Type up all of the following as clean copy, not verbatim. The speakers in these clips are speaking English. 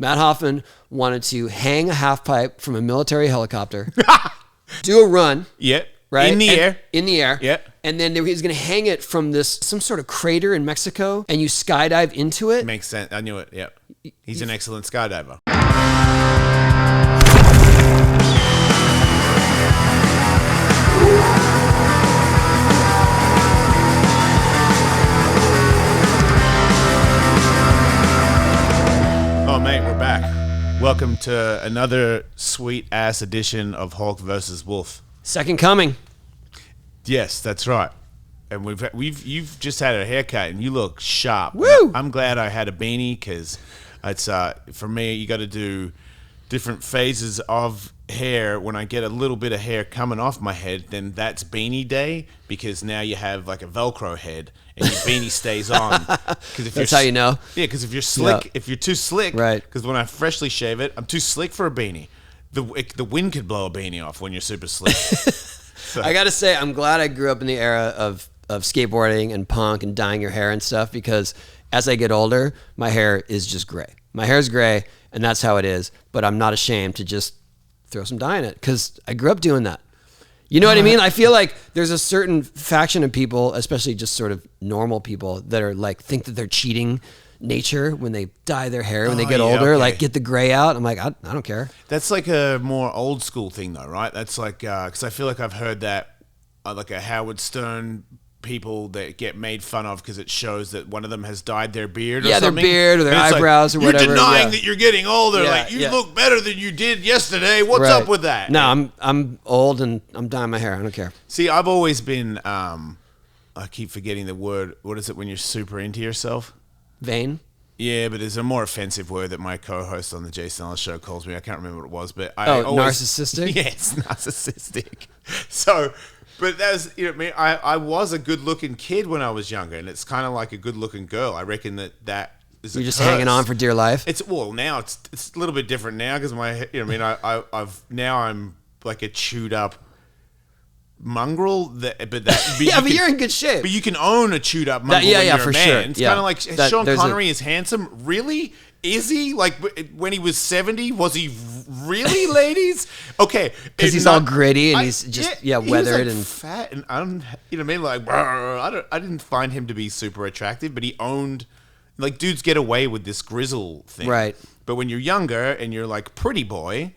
Matt Hoffman wanted to hang a half pipe from a military helicopter, do a run. Yeah. Right? In the air. In the air. Yeah. And then he was going to hang it from some sort of crater in Mexico, and you skydive into it. Makes sense. I knew it. Yeah. He's an excellent skydiver. Oh, mate, we're back. Welcome to another sweet-ass edition of Hulk versus Wolf. Second coming. Yes, that's right. And you've just had a haircut and you look sharp. Woo! I'm glad I had a beanie because it's for me. You got to do different phases of hair. When I get a little bit of hair coming off my head, then that's beanie day because now you have like a Velcro head and your beanie stays on. That's how you know. Yeah, because if you're slick, if you're too slick, right? Because when I freshly shave it, I'm too slick for a beanie. The wind could blow a beanie off when you're super slick. So. I got to say, I'm glad I grew up in the era of skateboarding and punk and dyeing your hair and stuff, because as I get older, my hair is just gray. My hair is gray, and that's how it is, but I'm not ashamed to just throw some dye in it, because I grew up doing that. You know what I mean? I feel like there's a certain faction of people, especially just sort of normal people, that are like, think that they're cheating nature when they dye their hair when they get older, like get the gray out. I'm like, I don't care. That's like a more old school thing though, right? That's like, because I feel like I've heard that like a Howard Stern people that get made fun of because it shows that one of them has dyed their beard or something. Their beard or their eyebrows or whatever. You're denying that you're getting older. Like, you look better than you did yesterday. What's up with that? No, I'm old and I'm dyeing my hair. I don't care. See, I've always been, I keep forgetting the word. What is it when you're super into yourself? Vain? Yeah, but there's a more offensive word that my co-host on the Jason Ellis show calls me. I can't remember what it was, but narcissistic? Yes, narcissistic. So, but that was, you know what I mean? I was a good-looking kid when I was younger, and it's kind of like a good-looking girl. I recken that is You're just hanging on for dear life? Now it's a little bit different now because you know what I mean? I'm like a chewed up mongrel, but you're in good shape. But you can own a chewed up mongrel when you're a man. Sure. It's kind of like Sean Connery is handsome. Really? Is he? Like when he was 70, was he really, ladies? Okay, because he's all gritty and he's just weathered and fat and you know what I mean? Like I didn't find him to be super attractive, but he owned, like, dudes get away with this grizzle thing, right? But when you're younger and you're like pretty boy,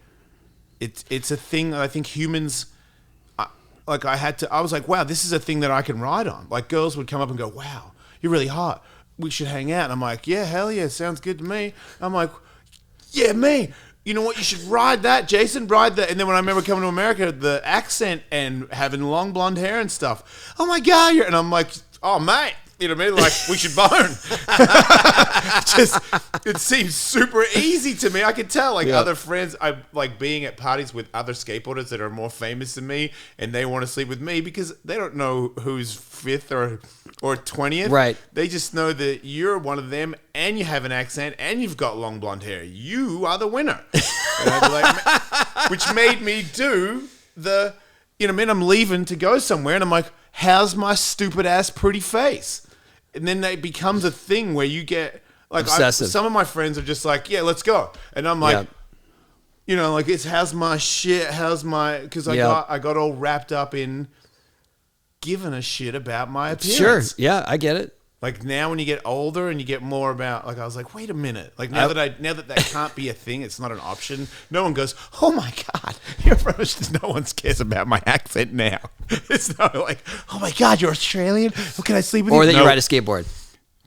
it's a thing that I think humans. Like I was like, wow, this is a thing that I can ride on. Like girls would come up and go, wow, you're really hot. We should hang out. And I'm like, yeah, hell yeah, sounds good to me. I'm like, yeah, me. You know what? You should ride that, Jason. Ride that. And then when I remember coming to America, the accent and having long blonde hair and stuff. Oh my God, and I'm like, oh mate. You know what I mean? Like, we should bone. It seems super easy to me. I can tell, like, other friends, I like being at parties with other skateboarders that are more famous than me, and they want to sleep with me because they don't know who's 5th or 20th. Right. They just know that you're one of them, and you have an accent, and you've got long blonde hair. You are the winner. And I'd be like, which made me do the, you know what I mean? I'm leaving to go somewhere, and I'm like, how's my stupid ass pretty face? And then it becomes a thing where you get like obsessive. Some of my friends are just like, yeah, let's go. And I'm like, you know, like it's how's my shit? How's my, because I got all wrapped up in giving a shit about my appearance. Sure. Yeah, I get it. Like now when you get older and you get more about, like I was like, wait a minute. Like now that can't be a thing, it's not an option. No one goes, oh my God, no one cares about my accent now. It's not like, oh my God, you're Australian? Well, can I sleep with you? Or that you ride a skateboard.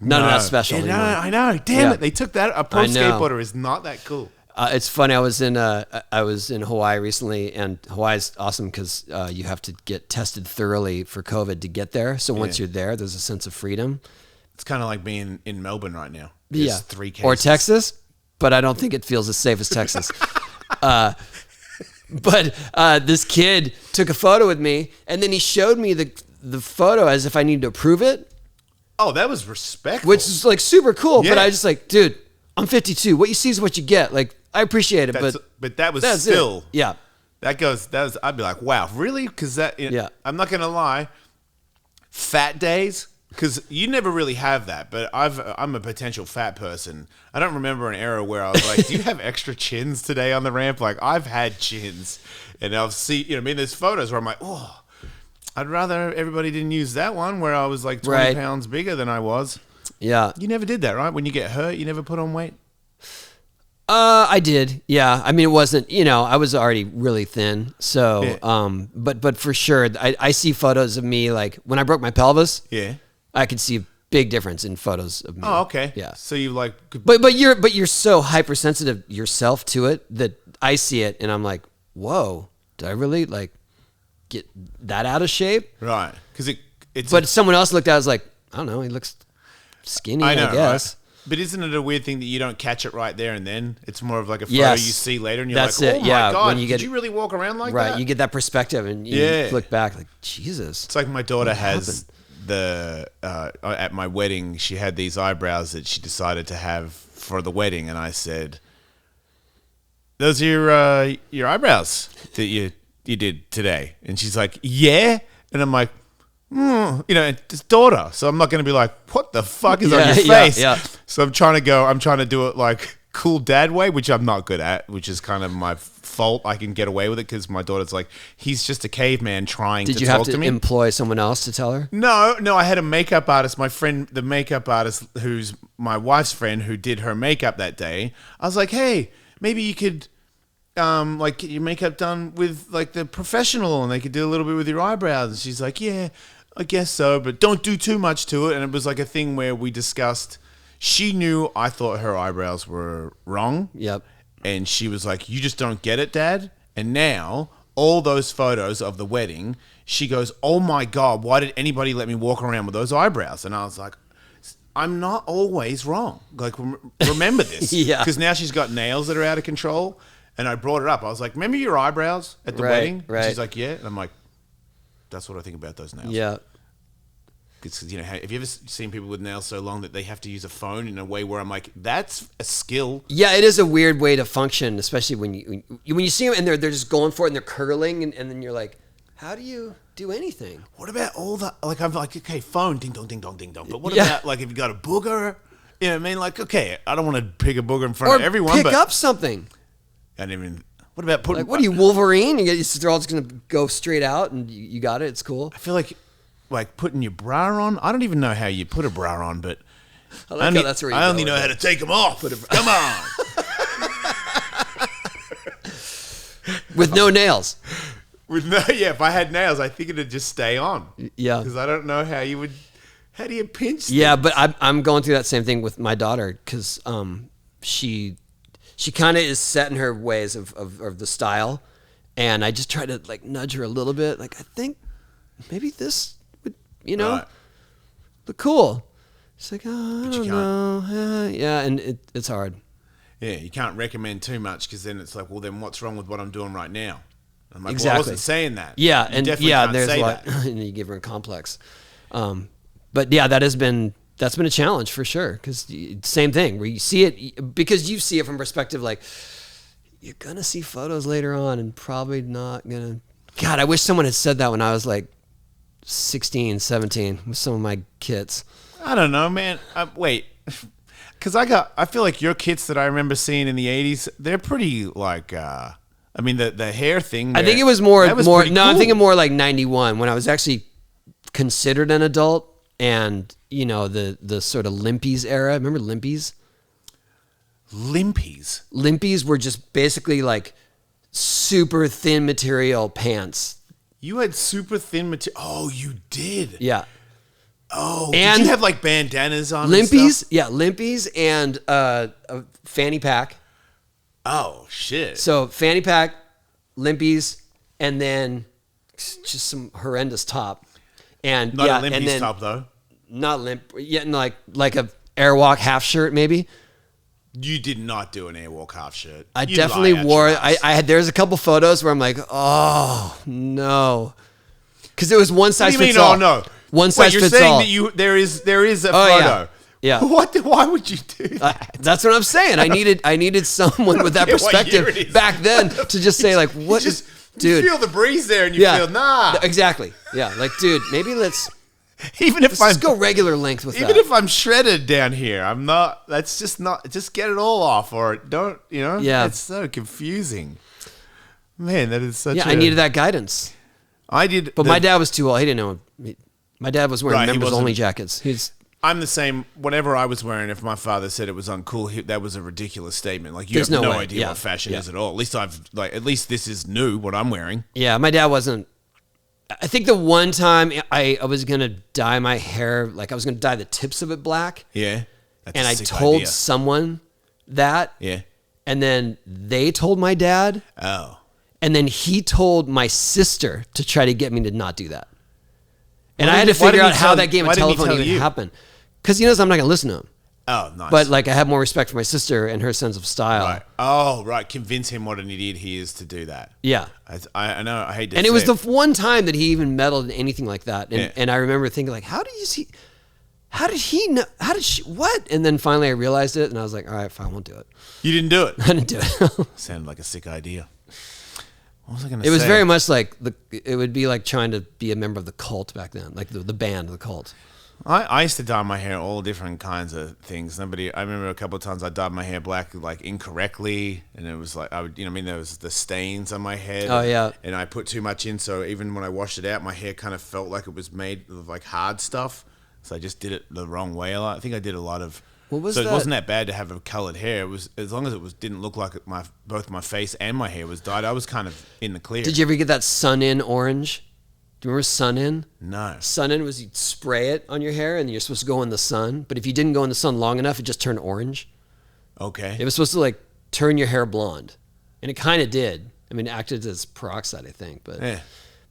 None of that's special anymore. I know. Damn it. They took that. A pro skateboarder is not that cool. It's funny. I was in Hawaii recently, and Hawaii's awesome because you have to get tested thoroughly for COVID to get there. So once you're there, there's a sense of freedom. It's kind of like being in Melbourne right now. There's 3 cases. Or Texas, but I don't think it feels as safe as Texas. But this kid took a photo with me, and then he showed me the photo as if I needed to approve it. Oh, that was respectful. Which is like super cool. Yeah. But I was just like, dude, I'm 52. What you see is what you get. Like, I appreciate it, but that was still. Yeah. I'd be like, wow, really? Because I'm not going to lie. Fat days, Because you never really have that, but I'm a potential fat person. I don't remember an era where I was like, "Do you have extra chins today on the ramp?" Like I've had chins, and I'll see. You know, I mean, there's photos where I'm like, "Oh, I'd rather everybody didn't use that one where I was like 20 pounds bigger than I was." Yeah, you never did that, right? When you get hurt, you never put on weight. I did. Yeah, I mean, it wasn't. You know, I was already really thin. So, Yeah. but for sure, I see photos of me like when I broke my pelvis. Yeah. I could see a big difference in photos of me. Oh, okay. Yeah. So you like, but you're so hypersensitive yourself to it that I see it and I'm like, whoa, did I really like get that out of shape? right? Because it's. But someone else looked at it, I was like, I don't know, he looks skinny, I guess. Right? But isn't it a weird thing that you don't catch it right there and then? It's more of like a photo Yes. you see later and you're That's like, oh it. my Yeah, God, when you did you really walk around like that? Right, you get that perspective and you look back like, Jesus. It's like my daughter has at my wedding, she had these eyebrows that she decided to have for the wedding, and I said, "Those are your eyebrows that you did today?" And she's like, "Yeah," and I'm like, you know, it's daughter, so I'm not going to be like, "What the fuck is on your face?" Yeah. So I'm trying to do it like cool dad way, which I'm not good at, which is kind of my fault. I can get away with it because my daughter's like, he's just a caveman trying to talk to me. Did you have to employ someone else to tell her? No, I had a makeup artist, my friend, the makeup artist who's my wife's friend who did her makeup that day. I was like, hey, maybe you could like get your makeup done with like the professional and they could do a little bit with your eyebrows. And she's like, yeah, I guess so, but don't do too much to it. And it was like a thing where we discussed, she knew I thought her eyebrows were wrong. Yep. And she was like, you just don't get it, Dad. And now all those photos of the wedding, she goes, oh my God, why did anybody let me walk around with those eyebrows? And I was like, I'm not always wrong. Like, remember this. Yeah. Because now she's got nails that are out of control. And I brought it up. I was like, remember your eyebrows at the wedding? Right. And she's like, yeah. And I'm like, that's what I think about those nails. Yeah. Because, you know, have you ever seen people with nails so long that they have to use a phone in a way where I'm like, that's a skill. Yeah, it is a weird way to function, especially when you see them and they're just going for it and they're curling and then you're like, how do you do anything? What about all the, like, I'm like, okay, phone, ding dong, ding dong, ding dong. But what Yeah. about, like, if you got a booger? You know what I mean? Like, okay, I don't want to pick a booger in front of everyone, pick but up something. I didn't even, what about putting, Like, what are you, Wolverine? They're all just going to go straight out and you got it. It's cool. I feel like putting your bra on. I don't even know how you put a bra on, but I like how that's where I only know how to take them off. Come on. With no nails. If I had nails, I think it'd just stay on. Yeah. Because I don't know how do you pinch Yeah, things? but I'm going through that same thing with my daughter because she kind of is set in her ways of the style, and I just try to like nudge her a little bit. Like, I think maybe this would, Right. look cool. She's like, oh, I But don't you know. Yeah, and it's hard. Yeah, you can't recommend too much because then it's like, well, then what's wrong with what I'm doing right now? I'm like, Exactly. well, I wasn't saying that. Yeah, You and definitely yeah, can't there's say a lot, that. and you give her a complex. But yeah, that's been a challenge for sure. Because same thing where you see it because you see it from perspective like you're gonna see photos later on and probably not gonna. God, I wish someone had said that when I was like 16, 17 with some of my kits. I don't know, man. Wait, because I feel like your kits that I remember seeing in the 80s, they're pretty like, I mean, the hair thing. I think it was more. pretty No, cool. I'm thinking more like 91 when I was actually considered an adult, and the sort of Limpies era. Remember Limpies? Limpies. Limpies were just basically like super thin material pants. You had super thin material. Oh, you did. Yeah. Oh, And did you have like bandanas on? Limpies, And stuff? yeah, Limpies and a fanny pack. Oh shit. So fanny pack, Limpies, and then just some horrendous top. And Not yeah, a Limpies and then top though. not limp, yeah, and like a Airwalk half shirt maybe. You did not do an Airwalk half shirt. I You definitely lie out wore your it. ass. I had there's a couple photos where I'm like, oh no, because it was one What size do you fits mean? all. Oh no. One size Wait, fits you're saying all. that there is a Oh, photo. yeah. What? Why would you do that? That's what I'm saying. I needed someone with that care what year it perspective is. back then to just say like, what, You dude? feel the breeze there and you feel nah. Exactly. Yeah, like, dude, maybe let's Even if Let's just go regular length with even that. if I'm shredded down here, I'm not. That's just not. Just get it all off, or don't. You know. Yeah. It's so confusing. Man, that is such. Yeah, I needed that guidance. I did, But my dad was too old. He didn't know. My dad was wearing Right, he members wasn't- only jackets. I'm the same. Whatever I was wearing, if my father said it was uncool, that was a ridiculous statement. Like you There's have no no way. idea Yeah. what fashion Yeah. is at all. At least at least this is new. What I'm wearing. Yeah, my dad wasn't. I think the one time I was gonna dye my hair, like I was gonna dye the tips of it black, Yeah. That's and a I sick told idea. someone that, Yeah. and then they told my dad, Oh. and then he told my sister to try to get me to not do that. And Why I had to didn't- why figure didn't out he how tell- that game why of didn't he telephone tell even you? happened, because he knows I'm not gonna listen to him. Oh, nice. But like I have more respect for my sister and her sense of style. right. Oh, right. Convince him what an idiot he is to do that. Yeah. I know. I hate to. And say it was the one time that he even meddled in anything like that. And, Yeah. and I remember thinking like, how did he know, how did she, what? And then finally I realized it and I was like, all right, fine, I won't do it. You didn't do it. I didn't do it. Sounded like a sick idea. What was I going to say? It was very much like, it would be like trying to be a member of the cult back then, like the band, the cult. I used to dye my hair all different kinds of things. I remember a couple of times I dyed my hair black like incorrectly, and it was like there was the stains on my head. Oh, yeah. And I put too much in, so even when I washed it out, my hair kind of felt like it was made of like hard stuff. So I just did it the wrong way a lot. I think I did a lot of. What was so that? it wasn't that bad to have a colored hair. It was as long as it didn't look like both my face and my hair was dyed. I was kind of in the clear. Did you ever get that sun in orange? Do you remember sun in? No. Sun in was you'd spray it on your hair and you're supposed to go in the sun. But if you didn't go in the sun long enough, it just turned orange. Okay. It was supposed to like turn your hair blonde. And it kind of did. I mean, it acted as peroxide, I think. But Yeah.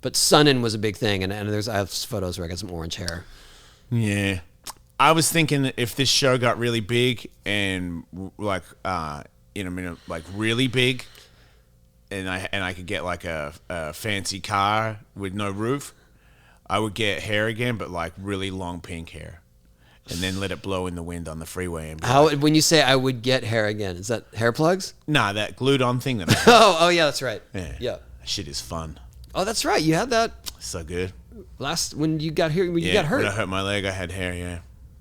but sun in was a big thing. And I have photos where I got some orange hair. Yeah. I was thinking if this show got really big and like like really big, and I could get like a fancy car with no roof, I would get hair again, but like really long pink hair, and then let it blow in the wind on the freeway. And When you say I would get hair again, is that hair plugs? Nah, that glued on thing that I have. Oh yeah, that's right. Yeah. Yeah. That shit is fun. Oh, that's right. You had that So good. when you got here when you got hurt. When I hurt my leg, I had hair, yeah.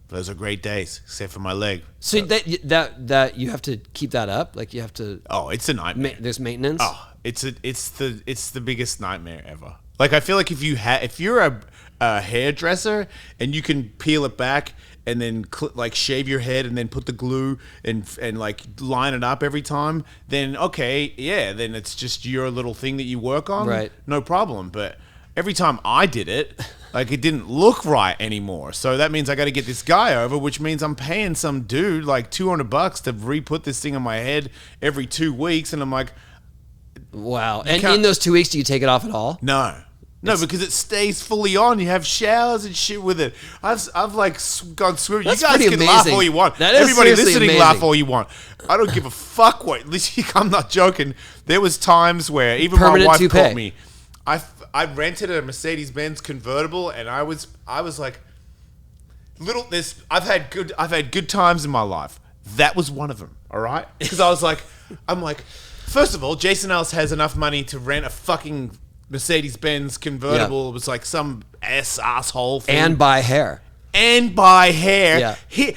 Those are great days, except for my leg. So that you have to keep that up, like you have to. Oh, it's a nightmare. There's maintenance. Oh, it's the biggest nightmare ever. Like I feel like if you're a hairdresser and you can peel it back and then like shave your head and then put the glue and like line it up every time, then okay, yeah, then it's just your little thing that you work on, Right. No problem. But every time I did it, like it didn't look right anymore. So that means I got to get this guy over, which means I'm paying some dude like $200 to re-put this thing on my head every 2 weeks, and I'm like, Wow. And can't- in those 2 weeks, do you take it off at all? no, because it stays fully on. You have showers and shit with it. I've like gone swimming. That's You guys pretty can laugh amazing. all you want. That is Everybody seriously listening, amazing. laugh all you want. I don't give a fuck what. I'm not joking. There was times where even Permanent my wife toupee. caught me. I rented a Mercedes-Benz convertible, and I was like, I've had good times in my life. That was one of them. All right, because I'm like, first of all, Jason Ellis has enough money to rent a fucking Mercedes-Benz convertible. Yeah. It was like some asshole thing. And buy hair. And buy hair. Yeah.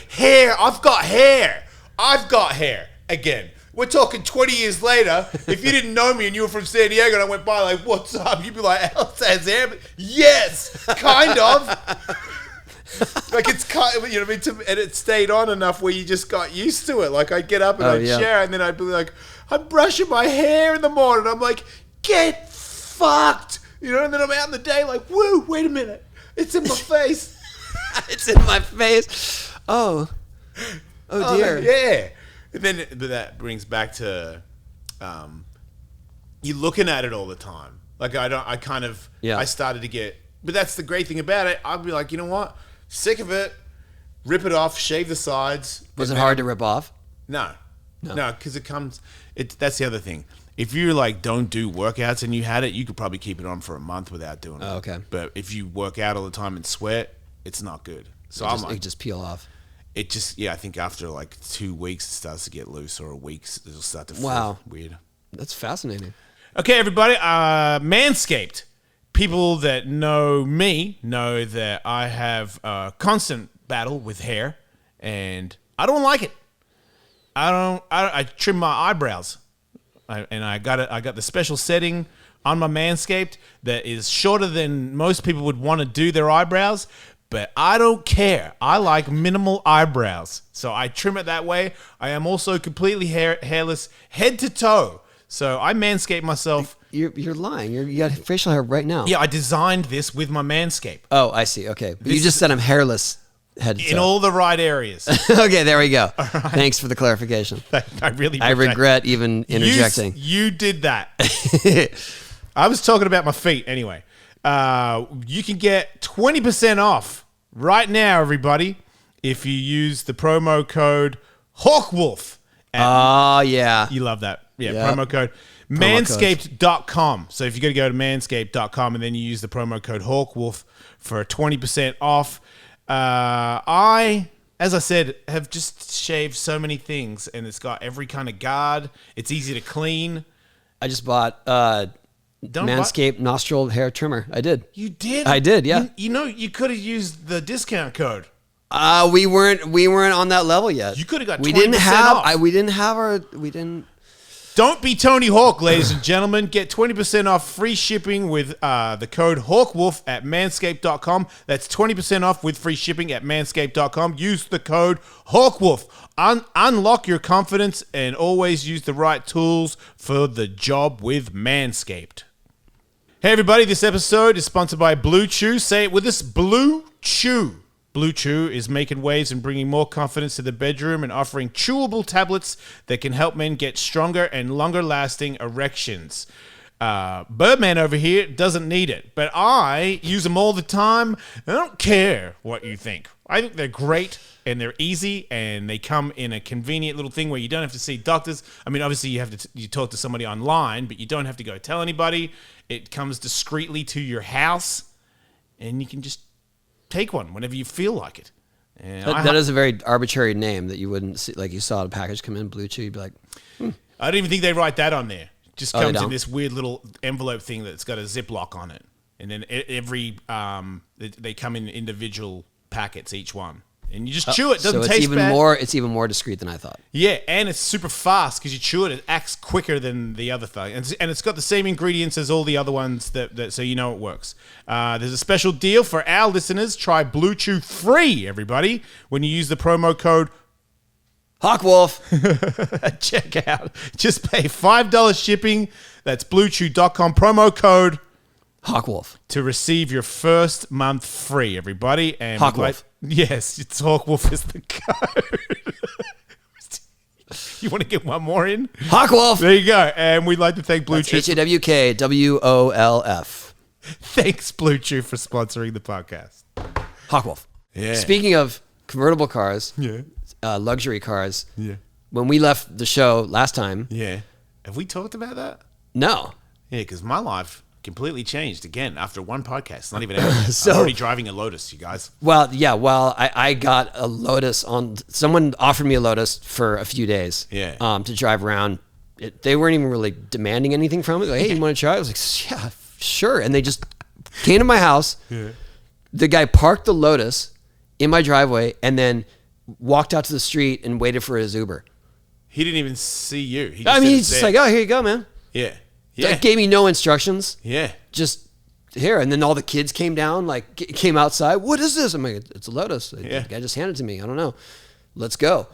Hair. I've got hair again. We're talking 20 years later. If you didn't know me and you were from San Diego and I went by like, what's up? You'd be like, Ellis has hair. Yes, kind of. Like it's kind of, you know what I mean? And it stayed on enough where you just got used to it. Like I'd get up and I'd share, and then I'd be like, I'm brushing my hair in the morning. I'm like, get fucked. You know, and then I'm out in the day like, woo, wait a minute. It's in my face. It's in my face. Oh dear. Yeah. And then that brings back to you looking at it all the time. Like I started to get, but that's the great thing about it. I'd be like, you know what? Sick of it. Rip it off, shave the sides. Was it hard to rip off? No, because that's the other thing. If you like don't do workouts and you had it, you could probably keep it on for a month without doing it. Oh, okay. But if you work out all the time and sweat, it's not good. So It just peel off. It just, I think after like 2 weeks it starts to get loose, or a week it'll start to feel Wow. weird. That's fascinating. Okay, everybody, Manscaped. people that know me know that I have a constant battle with hair, and I don't like it. I trim my eyebrows, I got the special setting on my Manscaped that is shorter than most people would want to do their eyebrows, but I don't care. I like minimal eyebrows, so I trim it that way. I am also completely hairless, head to toe. So I Manscaped myself. You're lying. You got facial hair right now. Yeah, I designed this with my Manscaped. Oh, I see. Okay, but you just said I'm hairless. Head to toe. In all the right areas. Okay, there we go. Right. Thanks for the clarification. I regret even interjecting. You did that. I was talking about my feet anyway. You can get 20% off right now, everybody, if you use the promo code HawkWolf. Oh, yeah. You love that. Yeah, yep. Promo code. Manscaped.com. So if you got to go to manscaped.com and then you use the promo code HawkWolf for 20% off. As I said, have just shaved so many things, and it's got every kind of guard. It's easy to clean. I just bought Manscaped nostril hair trimmer. I did. You did? I did, yeah. You could have used the discount code. We weren't on that level yet. You could have got 20% off. Don't be Tony Hawk, ladies and gentlemen. Get 20% off free shipping with the code HawkWolf at manscaped.com. That's 20% off with free shipping at manscaped.com. Use the code HawkWolf. Unlock your confidence and always use the right tools for the job with Manscaped. Hey, everybody. This episode is sponsored by Blue Chew. Say it with us, Blue Chew. Blue Chew is making waves and bringing more confidence to the bedroom and offering chewable tablets that can help men get stronger and longer-lasting erections. Birdman over here doesn't need it, but I use them all the time. I don't care what you think. I think they're great, and they're easy, and they come in a convenient little thing where you don't have to see doctors. I mean, obviously, you talk to somebody online, but you don't have to go tell anybody. It comes discreetly to your house, and you can just take one whenever you feel like it. That is a very arbitrary name that you wouldn't see. Like you saw a package come in, Blue Chew, you'd be like, I don't even think they write that on there. It just comes in this weird little envelope thing that's got a Ziploc on it. And then they come in individual packets, each one. And you just chew it. It doesn't taste bad. It's even more discreet than I thought. Yeah, and it's super fast because you chew it. It acts quicker than the other thing. And it's got the same ingredients as all the other ones, that so you know it works. There's a special deal for our listeners. Try Blue Chew free, everybody, when you use the promo code HawkWolf. Check out. Just pay $5 shipping. That's BlueChew.com. Promo code HawkWolf to receive your first month free, everybody. And HawkWolf. Yes, it's HawkWolf is the code. You want to get one more in? HawkWolf. There you go. And we'd like to thank Blue Chew. HawkWolf. Thanks, Blue Chew, for sponsoring the podcast. HawkWolf. Yeah. Speaking of convertible cars, luxury cars, when we left the show last time. Yeah. Have we talked about that? No. Yeah, because my life completely changed again after one podcast. Not even out. I'm already driving a Lotus, you guys. Well, yeah. Well, I got a Lotus someone offered me a Lotus for a few days. Yeah. To drive around. They weren't even really demanding anything from it. Like, hey, you want to try? I was like, yeah, sure. And they just came to my house. Yeah. The guy parked the Lotus in my driveway and then walked out to the street and waited for his Uber. He didn't even see you. He's just like, oh, here you go, man. Yeah. Yeah. Gave me no instructions. Yeah. Just here. And then all the kids came down, came outside. What is this? I'm like, it's a Lotus. Yeah. The guy just handed it to me. I don't know. Let's go.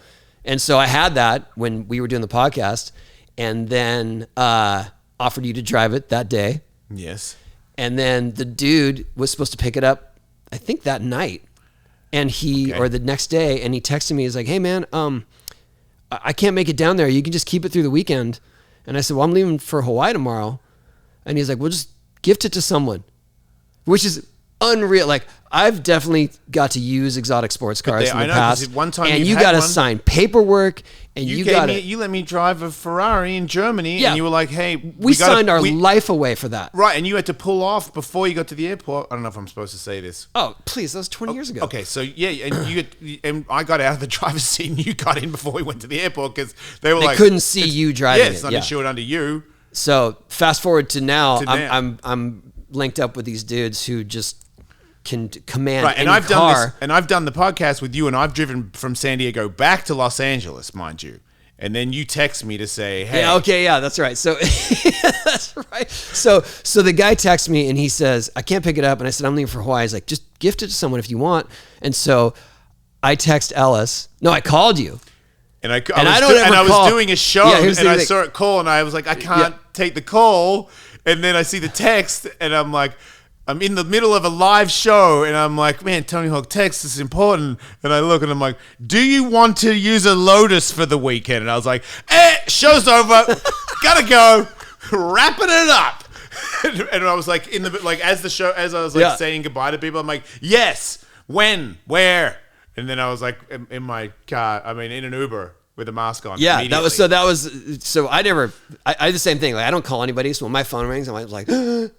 And so I had that when we were doing the podcast and then offered you to drive it that day. Yes. And then the dude was supposed to pick it up, I think that night. And or the next day, and he texted me. He's like, hey, man, I can't make it down there. You can just keep it through the weekend. And I said, well, I'm leaving for Hawaii tomorrow. And he's like, well, just gift it to someone, which is unreal. Like, I've definitely got to use exotic sports cars in the past. One time and you got to sign paperwork. And you let me drive a Ferrari in Germany. Yeah. And you were like, hey, we signed our life away for that. Right. And you had to pull off before you got to the airport. I don't know if I'm supposed to say this. Oh, please. That was 20 years ago. Okay. So, yeah. And I got out of the driver's seat and you got in before we went to the airport because they couldn't see you driving it's not insured under you. So fast forward to now. I'm linked up with these dudes who just can command Right, and any I've car. done this, and I've done the podcast with you, and I've driven from San Diego back to Los Angeles, mind you. And then you text me to say, "Hey, Yeah, okay, yeah, that's right." So that's right. So the guy texts me and he says, "I can't pick it up." And I said, "I'm leaving for Hawaii." He's like, "Just gift it to someone if you want." And so I text Ellis. No, I called you. And I don't was doing a show, Yeah, and I saw it call, and I was like, I can't take the call. And then I see the text, and I'm like, I'm in the middle of a live show, and I'm like, man, Tony Hawk text is important. And I look, and I'm like, do you want to use a Lotus for the weekend? And I was like, show's over, gotta go, wrapping it up. And I was like, as I was like saying goodbye to people, I'm like, yes, when, where? And then I was like in my car, in an Uber with a mask on. Yeah, that was so I had the same thing. Like I don't call anybody, so when my phone rings, I'm like, what's going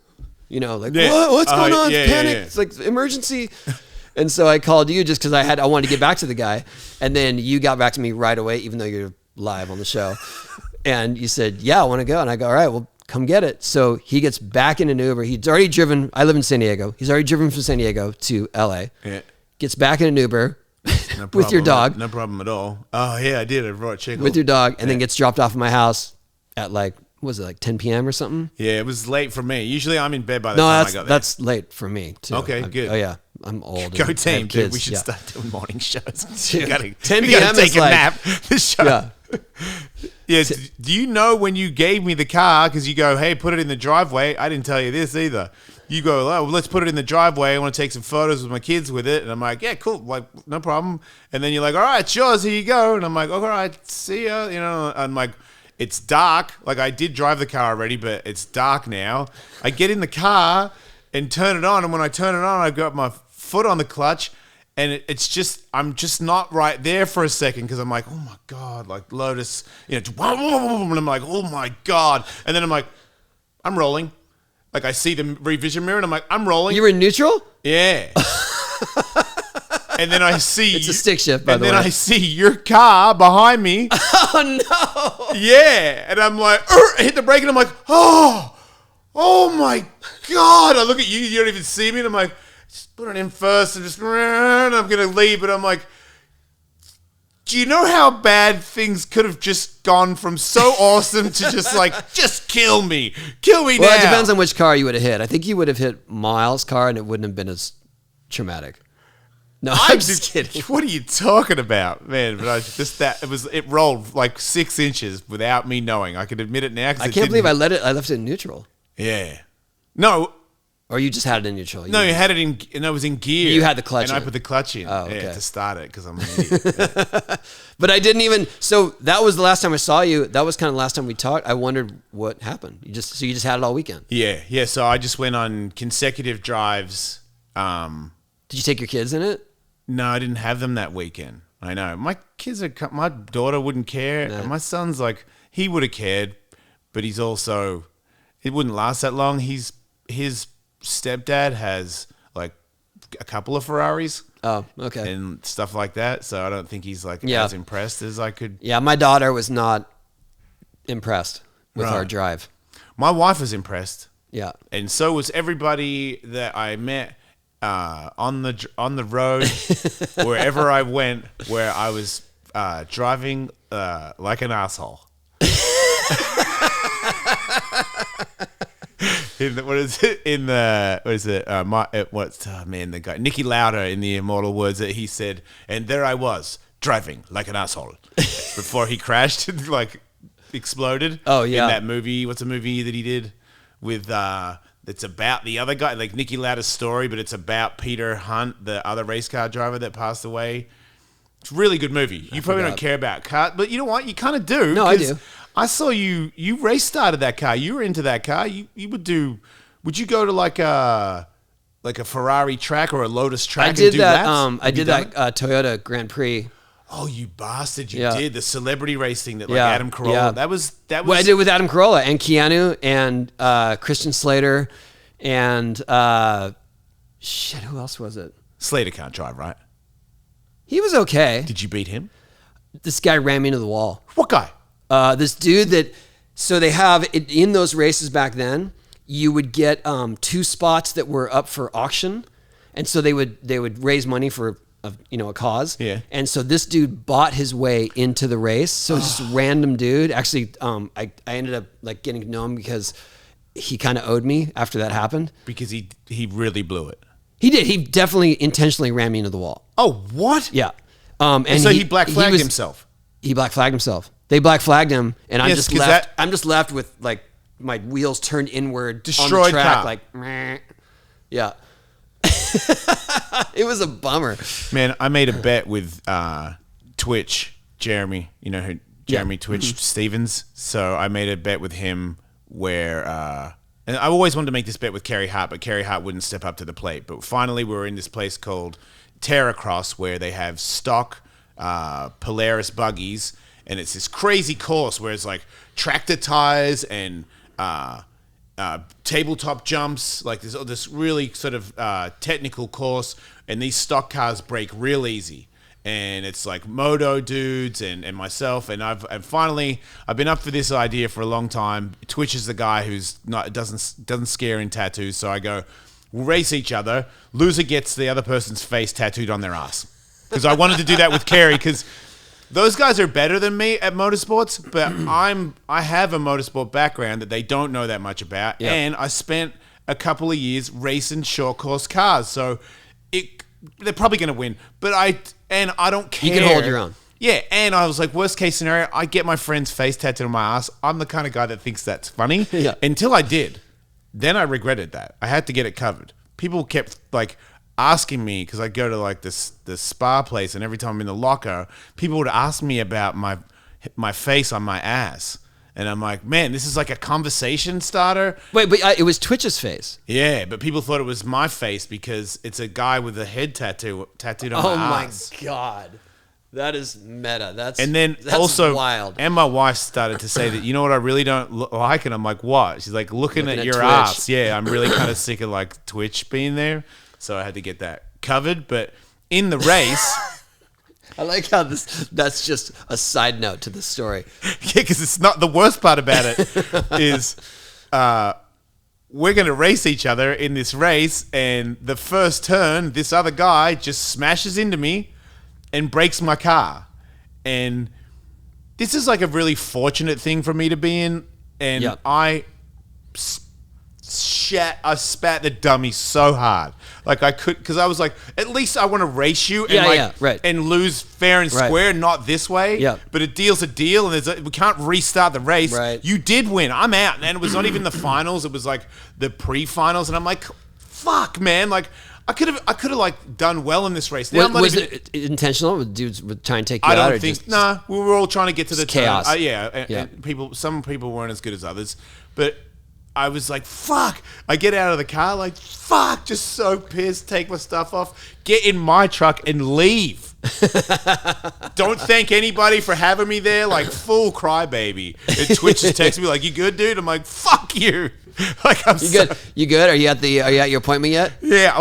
on? Yeah, Panic. yeah. It's like emergency. And so I called you just because I wanted to get back to the guy. And then you got back to me right away, even though you're live on the show. And you said, yeah, I want to go. And I go, all right, well, come get it. So he gets back in an Uber. He's already driven. I live in San Diego. He's already driven from San Diego to LA. Yeah. Gets back in an Uber. No with your dog. No problem at all. Oh, yeah, I did. I brought Chickle. With your dog, and then gets dropped off at my house at like 10 p.m. or something? Yeah, it was late for me. Usually I'm in bed by the time I got there. That's late for me, too. Okay, good. Oh, yeah. I'm old. Go team, dude. We should start doing morning shows. We gotta take a nap. The show. Yeah. Yeah. Do you know when you gave me the car, because you go, hey, put it in the driveway. I didn't tell you this either. You go, oh, well, let's put it in the driveway. I want to take some photos with my kids with it. And I'm like, yeah, cool. Like, no problem. And then you're like, all right, it's yours. Here you go. And I'm like, all right, see ya. You know, I'm like, it's dark. Like, I did drive the car already, but it's dark now. I get in the car and turn it on. And when I turn it on, I got my foot on the clutch. And it's just, I'm just not right there for a second because I'm like, oh my God, like Lotus, and I'm like, oh my God. And then I'm like, I'm rolling. Like I see the revision mirror and I'm like, I'm rolling. You were in neutral? Yeah. And then I see it's a stick shift, by the way. And then I see your car behind me. Oh no. Yeah. And I'm like, I hit the brake and I'm like, oh my God. I look at you, you don't even see me. And I'm like, just put it in first and just, and I'm going to leave. But I'm like, do you know how bad things could have just gone from so awesome to just like, just kill me now? Well, it depends on which car you would have hit. I think you would have hit Miles' car and it wouldn't have been as traumatic. No, I'm just kidding. What are you talking about, man? But it rolled like 6 inches without me knowing. I can admit it now. I can't believe I left it in neutral. Yeah. No. Or you just had it in neutral? No, you had it in, and I was in gear. You had the clutch and I put the clutch in to start it because I'm an idiot. Yeah. But I didn't even, so that was the last time I saw you. That was kind of the last time we talked. I wondered what happened. You just had it all weekend. Yeah. So I just went on consecutive drives. Did you take your kids in it? No, I didn't have them that weekend. I know. My daughter wouldn't care. No. My son's like, he would have cared, but he's also, it wouldn't last that long. His stepdad has like a couple of Ferraris. Oh, okay. And stuff like that. So I don't think he's like as impressed as I could. Yeah, my daughter was not impressed with our drive. My wife was impressed. Yeah. And so was everybody that I met on the road, wherever I went, where I was driving like an asshole. The guy Nicky Lauder in the immortal words that he said, and there I was driving like an asshole before he crashed and like exploded. Oh yeah, in that movie. What's a movie that he did with it's about the other guy, like Nicky Lauder's story, but it's about Peter Hunt, the other race car driver that passed away. It's a really good movie. You probably don't care about cars, but you know what? You kind of do. No, I do. I saw you race started that car. You were into that car. Would you go to like a Ferrari track or a Lotus track? I did that. I did that Toyota Grand Prix. Oh, you bastard! You did the celebrity racing that Adam Carolla. Yeah. That was. What I did with Adam Carolla and Keanu and Christian Slater and who else was it? Slater can't drive, right? He was okay. Did you beat him? This guy ran me into the wall. What guy? This dude so they have in those races back then, you would get 2 spots that were up for auction, and so they would raise money for a cause. Yeah. And so this dude bought his way into the race. So it's just random dude. Actually, I ended up like getting to know him because he kind of owed me after that happened. Because he really blew it. He did. He definitely intentionally ran me into the wall. Oh, what? Yeah. And so he black flagged himself. He black flagged himself. They black flagged him, and I'm Yes, just 'cause left. that- I'm just left with like my wheels turned inward, Destroyed on the track, car. like, meh. Yeah. It was a bummer. Man, I made a bet with Twitch, Jeremy. You know who Jeremy Twitch Stevens? So I made a bet with him where, and I always wanted to make this bet with Kerry Hart, but Kerry Hart wouldn't step up to the plate. But finally, we were in this place called Terracross where they have stock Polaris buggies, and it's this crazy course where it's like tractor tires and tabletop jumps, like this really sort of technical course, and these stock cars break real easy. And it's like moto dudes and myself, and I've been up for this idea for a long time. Twitch is the guy who's not doesn't scare in tattoos, so I go, we'll race each other. Loser gets the other person's face tattooed on their ass, because I wanted to do that with Kerry, because those guys are better than me at motorsports, but I have a motorsport background that they don't know that much about, and I spent a couple of years racing short course cars, so they're probably going to win. But I don't care. You can hold your own. Yeah, and I was like, worst case scenario, I get my friend's face tattooed on my ass. I'm the kind of guy that thinks that's funny. Yeah. Until I did. Then I regretted that. I had to get it covered. People kept like asking me, because I go to like the spa place, and every time I'm in the locker, people would ask me about my face on my ass. And I'm like, man, this is like a conversation starter. Wait, but it was Twitch's face. Yeah, but people thought it was my face because it's a guy with a head tattooed on my ass. Oh my God. That is meta. That's Also wild. And my wife started to say that, you know what I really don't like? And I'm like, what? She's like, looking at your Twitch. ass. Yeah, I'm really kind of sick of like Twitch being there. So I had to get that covered. But in the race... I like how that's just a side note to the story. Yeah, because it's not, the worst part about it is we're going to race each other in this race, and the first turn, this other guy just smashes into me and breaks my car. And this is like a really fortunate thing for me to be in, and I spat the dummy so hard. Like I could, because I was like, at least I want to race you and and lose fair and square, not this way. Yeah. But a deal's a deal, and we can't restart the race. Right. You did win. I'm out. And it was not even the finals. It was like the pre-finals. And I'm like, fuck, man. Like I could have like done well in this race. Now, Was it intentional? Dudes would try and take you out? I don't think. Nah, we were all trying to get to the chaos. turn. And some people weren't as good as others, but I was like, fuck. I get out of the car like, fuck, just so pissed, take my stuff off, get in my truck and leave. Don't thank anybody for having me there, like full crybaby. And Twitch just texts me like, you good, dude? I'm like, fuck you. Like I'm good? You good? Are you at your appointment yet? Yeah,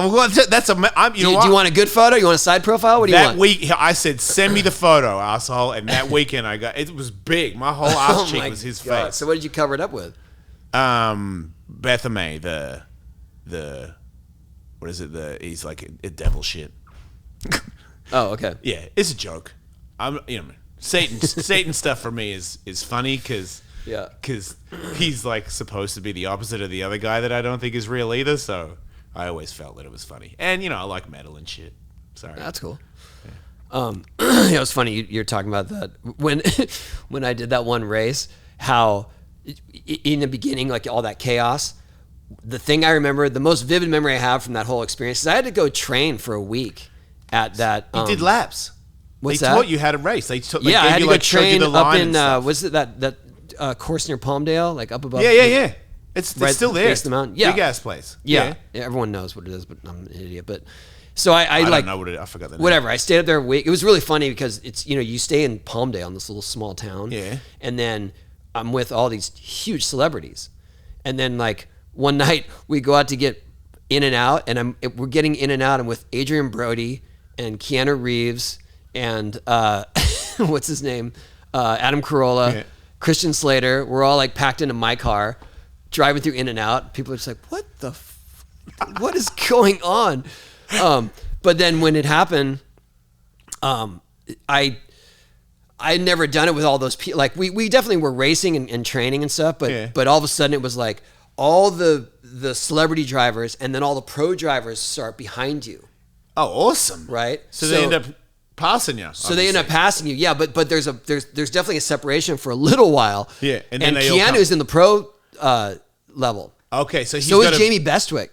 that's a. Do you want a good photo? You want a side profile? What do you want? That week, I said, send me the photo, asshole. And that weekend, it was big. My whole ass cheek was his face. So what did you cover it up with? Bethame, the what is it? He's like a devil shit. Oh, okay. Yeah, it's a joke. Satan stuff for me is funny because he's like supposed to be the opposite of the other guy that I don't think is real either. So I always felt that it was funny, and I like metal and shit. Sorry, that's cool. It was funny you're talking about that when I did that one race, how in the beginning, like all that chaos, the thing I remember, the most vivid memory I have from that whole experience is I had to go train for a week at that. You did laps. What's they that? taught you how to race. I had to go train up in, was it that course near Palmdale, like up above? Yeah. It's still there. Base of the mountain. Yeah. Big ass place. Yeah. Everyone knows what it is, but I'm an idiot. But so I don't know what it is. I forgot the name. Whatever. I stayed up there a week. It was really funny because it's, you stay in Palmdale in this little small town. Yeah. And then I'm with all these huge celebrities. And then like one night we go out to get in and out, and we're getting in and out. I'm with Adrian Brody and Keanu Reeves and what's his name? Adam Carolla, Christian Slater. We're all like packed into my car, driving through In and Out, people are just like, what is going on? But then when it happened, I had never done it with all those people. Like we definitely were racing and training and stuff, but all of a sudden it was like all the celebrity drivers and then all the pro drivers start behind you. Oh, awesome. Right? So they end up passing you. So they end up passing you. Yeah, but there's definitely a separation for a little while. Yeah. And Keanu's in the pro level. Okay, so is Jamie Bestwick.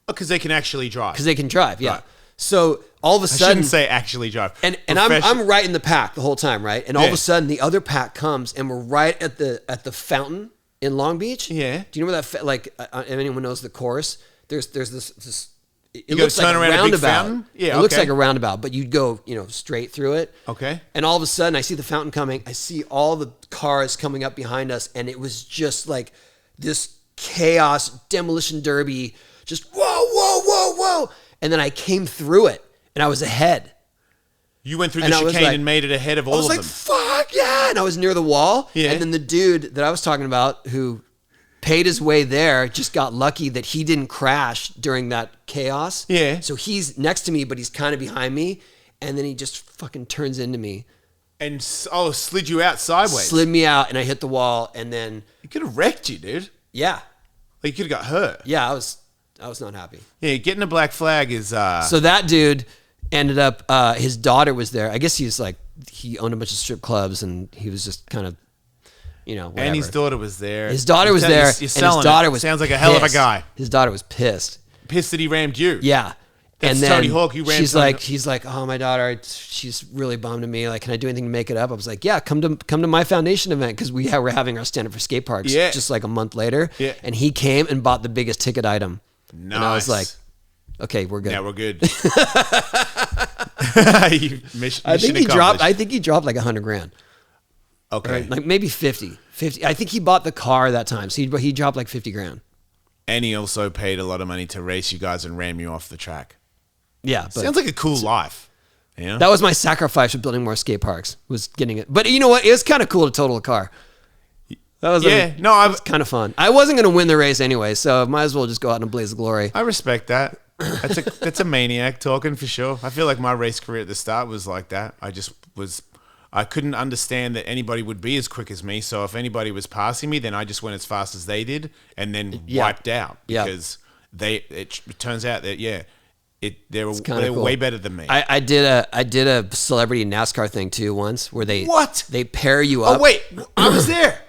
Because they can actually drive. Because they can drive, yeah. Right. So all of a sudden, I shouldn't say actually drive. And I'm right in the pack the whole time, right? And all of a sudden, the other pack comes, and we're right at the fountain in Long Beach. Yeah. Do you know where that if anyone knows the course? There's this. It looks like a roundabout. Yeah, it looks like a roundabout, but you'd go straight through it. Okay. And all of a sudden, I see the fountain coming. I see all the cars coming up behind us, and it was just like this chaos demolition derby. Just whoa. And then I came through it, and I was ahead. You went through the chicane and made it ahead of all of them. I was like, fuck yeah. And I was near the wall. Yeah. And then the dude that I was talking about who paid his way there just got lucky that he didn't crash during that chaos. Yeah. So he's next to me, but he's kind of behind me. And then he just fucking turns into me. And, slid you out sideways. Slid me out, and I hit the wall, and then... He could have wrecked you, dude. Yeah. Like, you could have got hurt. Yeah, I was not happy. Yeah, getting a black flag is... So that dude ended up... his daughter was there. I guess he owned a bunch of strip clubs, and he was just kind of... whatever. And his daughter was there. His daughter was there, and his daughter was Sounds like a hell of a guy. His daughter was pissed. Pissed that he rammed you. Yeah. That's and then Tony Hawk. You rammed she's like, oh, my daughter, she's really bummed at me. Like, can I do anything to make it up? I was like, yeah, come to my foundation event, because we're having our stand up for skate parks just like a month later. Yeah. And he came and bought the biggest ticket item. Nice. And I was like, okay, we're good. Yeah, we're good. I think he dropped like $100,000. Okay. Right? Like maybe 50. I think he bought the car that time. So he dropped like $50,000. And he also paid a lot of money to race you guys and ram you off the track. Yeah. But sounds like a cool life. Yeah. That was my sacrifice for building more skate parks, was getting it. But you know what? It was kind of cool to total a car. That was it was kind of fun. I wasn't going to win the race anyway, so might as well just go out in a blaze of glory. I respect that. That's a maniac talking for sure. I feel like my race career at the start was like that. I couldn't understand that anybody would be as quick as me. So if anybody was passing me, then I just went as fast as they did and then wiped out, because it turns out that they were cool. way better than me. I did a celebrity NASCAR thing too once, where they pair you up. Oh wait, I was there.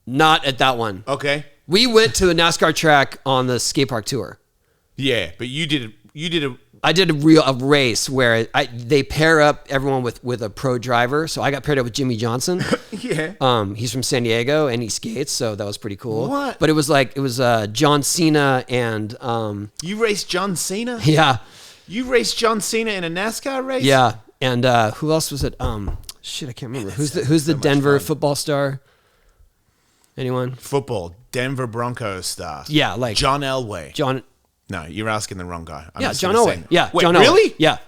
Not at that one. Okay. We went to the NASCAR track on the skate park tour. Yeah, but you did a. I did a race where they pair up everyone with a pro driver. So I got paired up with Jimmy Johnson. Yeah. He's from San Diego and he skates, so that was pretty cool. What? But it was John Cena and You raced John Cena? Yeah. You raced John Cena in a NASCAR race? Yeah. And who else was it? Shit, I can't remember. Who's the Denver football star? Anyone? Football, Denver Broncos star. Yeah, like John Elway. John. No, you're asking the wrong guy. John Elway. Yeah, wait, John really? Elway. Yeah.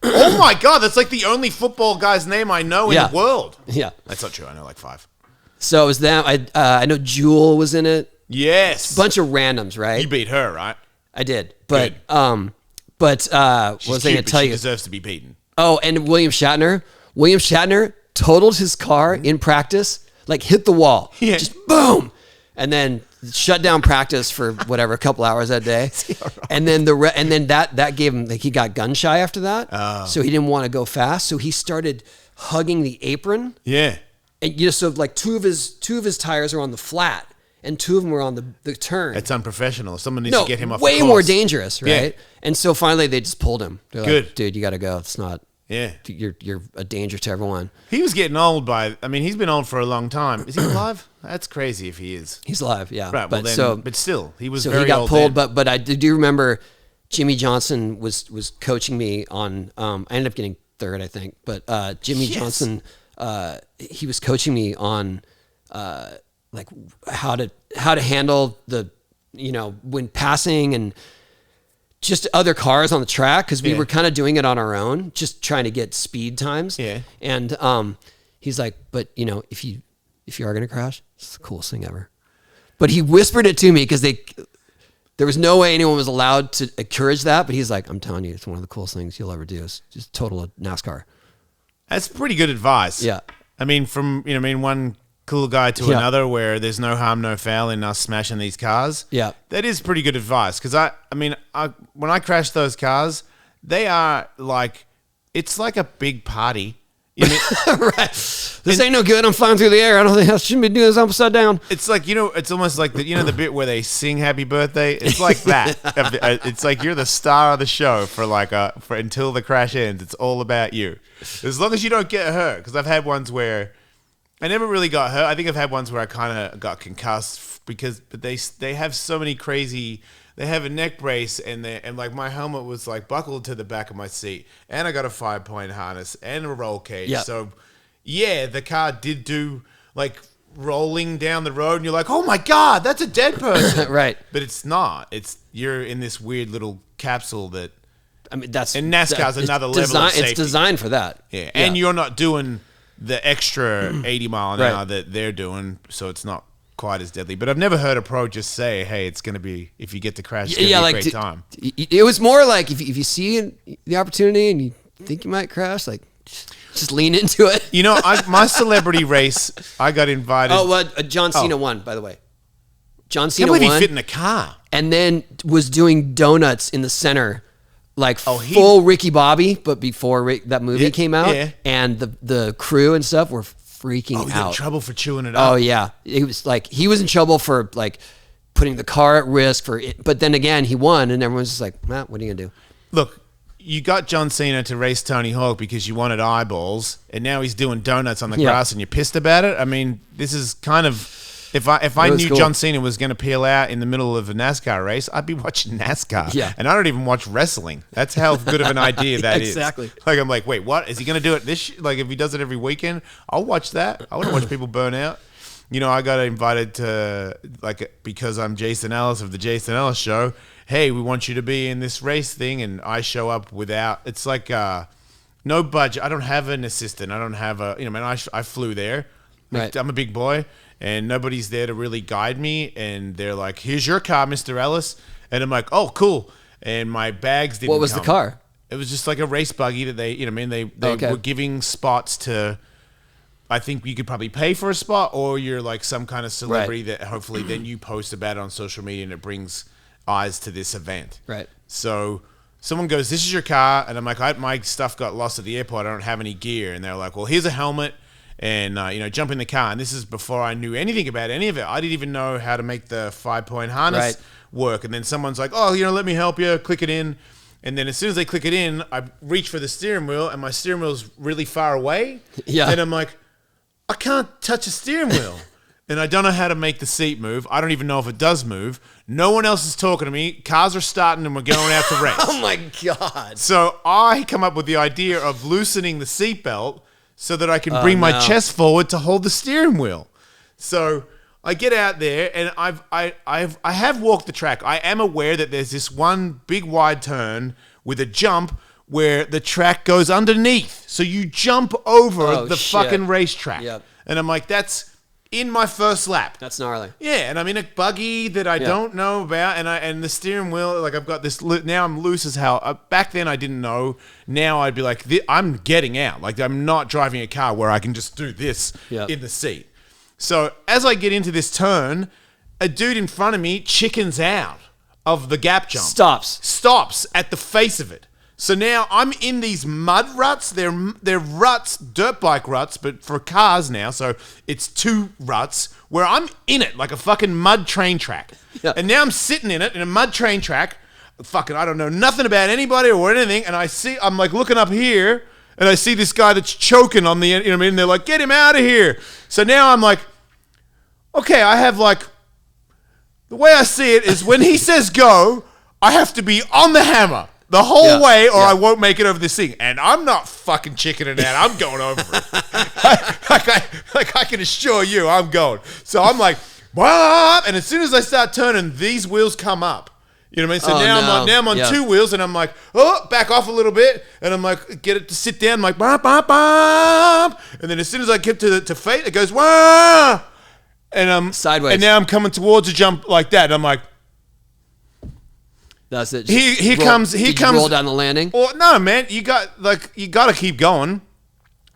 Oh my God, that's like the only football guy's name I know in the world. Yeah. That's not true. I know like 5. So it was them. I know Jewel was in it. Yes. Bunch of randoms, right? You beat her, right? I did. But what was I going to tell you? She deserves to be beaten. Oh, and William Shatner. William Shatner totaled his car in practice, like hit the wall. Yeah. Just boom. And then shut down practice for whatever, a couple hours that day. And then that gave him, like, he got gun shy after that. Oh. So he didn't want to go fast. So he started hugging the apron. Yeah. And so like two of his tires are on the flat and 2 of them were on the turn. It's unprofessional. Someone needs to get him off the way course. More dangerous, right? Yeah. And so finally they just pulled him. They're Good. like, dude, you got to go. It's not. Yeah. You're a danger to everyone. He was getting old he's been old for a long time. Is he alive? That's crazy if he is. He's alive, yeah. Right, but still, he was so very he got old pulled, then. but I do remember Jimmy Johnson was coaching me on, I ended up getting 3rd, I think, but Jimmy Johnson, he was coaching me on like how to handle the, when passing and just other cars on the track, because we were kind of doing it on our own, just trying to get speed times. Yeah. And he's like, but if you are gonna crash, it's the coolest thing ever. But he whispered it to me because there was no way anyone was allowed to encourage that. But he's like, I'm telling you, it's one of the coolest things you'll ever do. Is just total NASCAR. That's pretty good advice. Yeah. I mean, from one cool guy to another, where there's no harm, no foul in us smashing these cars. Yeah. That is pretty good advice. Because when I crash those cars, they are like, it's like a big party. You know, right. This ain't no good. I'm flying through the air. I don't think I shouldn't be doing this upside down. It's like, it's almost like the bit where they sing happy birthday. It's like that. It's like you're the star of the show for until the crash ends. It's all about you. As long as you don't get hurt. Because I've had ones where I never really got hurt. I think I've had ones where I kind of got concussed but they have so many crazy. They have a neck brace and like my helmet was like buckled to the back of my seat, and I got a 5-point harness and a roll cage. Yep. So yeah, the car did do like rolling down the road, and you're like, oh my god, that's a dead person, right? But it's not. You're in this weird little capsule that. I mean, and NASCAR's another level of safety. It's designed for that. Yeah, and you're not doing the extra 80 mile an hour that they're doing, so it's not quite as deadly. But I've never heard a pro just say, hey, it's going to be, if you get to crash, it's going to be a great time. It was more like if you see the opportunity and you think you might crash, like just lean into it. My celebrity race, I got invited. Oh, John Cena won, by the way. John Cena won. Can't believe won. he fit in the car. And then was doing donuts in the center, like full Ricky Bobby, but before that movie came out. Yeah. And the crew and stuff were freaking out. He got in trouble for chewing it up. Oh yeah, it was like he was in trouble for like putting the car at risk for it. But then again, he won, and everyone's just like, "Matt, what are you gonna do?" Look, you got John Cena to race Tony Hawk because you wanted eyeballs, and now he's doing donuts on the grass, and you're pissed about it. I mean, this is kind of. If I knew cool. John Cena was going to peel out in the middle of a NASCAR race, I'd be watching NASCAR. Yeah. And I don't even watch wrestling. That's how good of an idea that is. Exactly. Like, I'm like, wait, what? Is he going to do it like, if he does it every weekend, I'll watch that. I want to watch people burn out. I got invited to, because I'm Jason Ellis of the Jason Ellis Show, hey, we want you to be in this race thing, and I show up without, it's like no budget. I don't have an assistant. I don't have I flew there. Right. I'm a big boy. And nobody's there to really guide me. And they're like, here's your car, Mr. Ellis. And I'm like, oh, cool. And my bags didn't come. What was the car? It was just like a race buggy that they were giving spots to, I think you could probably pay for a spot, or you're like some kind of celebrity that hopefully then you post about it on social media and it brings eyes to this event. Right. So someone goes, this is your car. And I'm like, my stuff got lost at the airport. I don't have any gear. And they're like, well, here's a helmet. And, jump in the car. And this is before I knew anything about any of it. I didn't even know how to make the 5-point harness work. And then someone's like, oh, let me help you. Click it in. And then as soon as they click it in, I reach for the steering wheel, and my steering wheel's really far away. Yeah. And I'm like, I can't touch a steering wheel. And I don't know how to make the seat move. I don't even know if it does move. No one else is talking to me. Cars are starting, and we're going out to race. Oh, my God. So I come up with the idea of loosening the seatbelt so that I can bring my chest forward to hold the steering wheel. So I get out there, and I have walked the track. I am aware that there's this one big wide turn with a jump where the track goes underneath. So you jump over the fucking racetrack. Yep. And I'm like, that's in my first lap. That's gnarly. Yeah, and I'm in a buggy that I don't know about, and the steering wheel, like I've got this, now I'm loose as hell. Back then I didn't know. Now I'd be like, I'm getting out. Like I'm not driving a car where I can just do this in the seat. So as I get into this turn, a dude in front of me chickens out of the gap jump. Stops at the face of it. So now I'm in these mud ruts. They're ruts, dirt bike ruts, but for cars now. So it's 2 ruts where I'm in it like a fucking mud train track. Yeah. And now I'm sitting in it in a mud train track. Fucking, I don't know nothing about anybody or anything. And I'm like looking up here, and I see this guy that's choking on the, you know what I mean? They're like, get him out of here. So now I'm like, okay, I have like, the way I see it is when he says go, I have to be on the hammer the whole way, or I won't make it over this thing. And I'm not fucking chickening out. I'm going over it. like I can assure you, I'm going. So I'm like, whoop, and as soon as I start turning, these wheels come up. You know what I mean? So now I'm on 2 wheels, and I'm like, oh, back off a little bit, and I'm like, get it to sit down. I'm like, bop, bop, bop. And then as soon as I get to fate, it goes, wah. and Sideways. and now I'm coming towards a jump like that. And I'm like, That's it. Here comes. Did you roll down the landing. Or no, man, you got to keep going.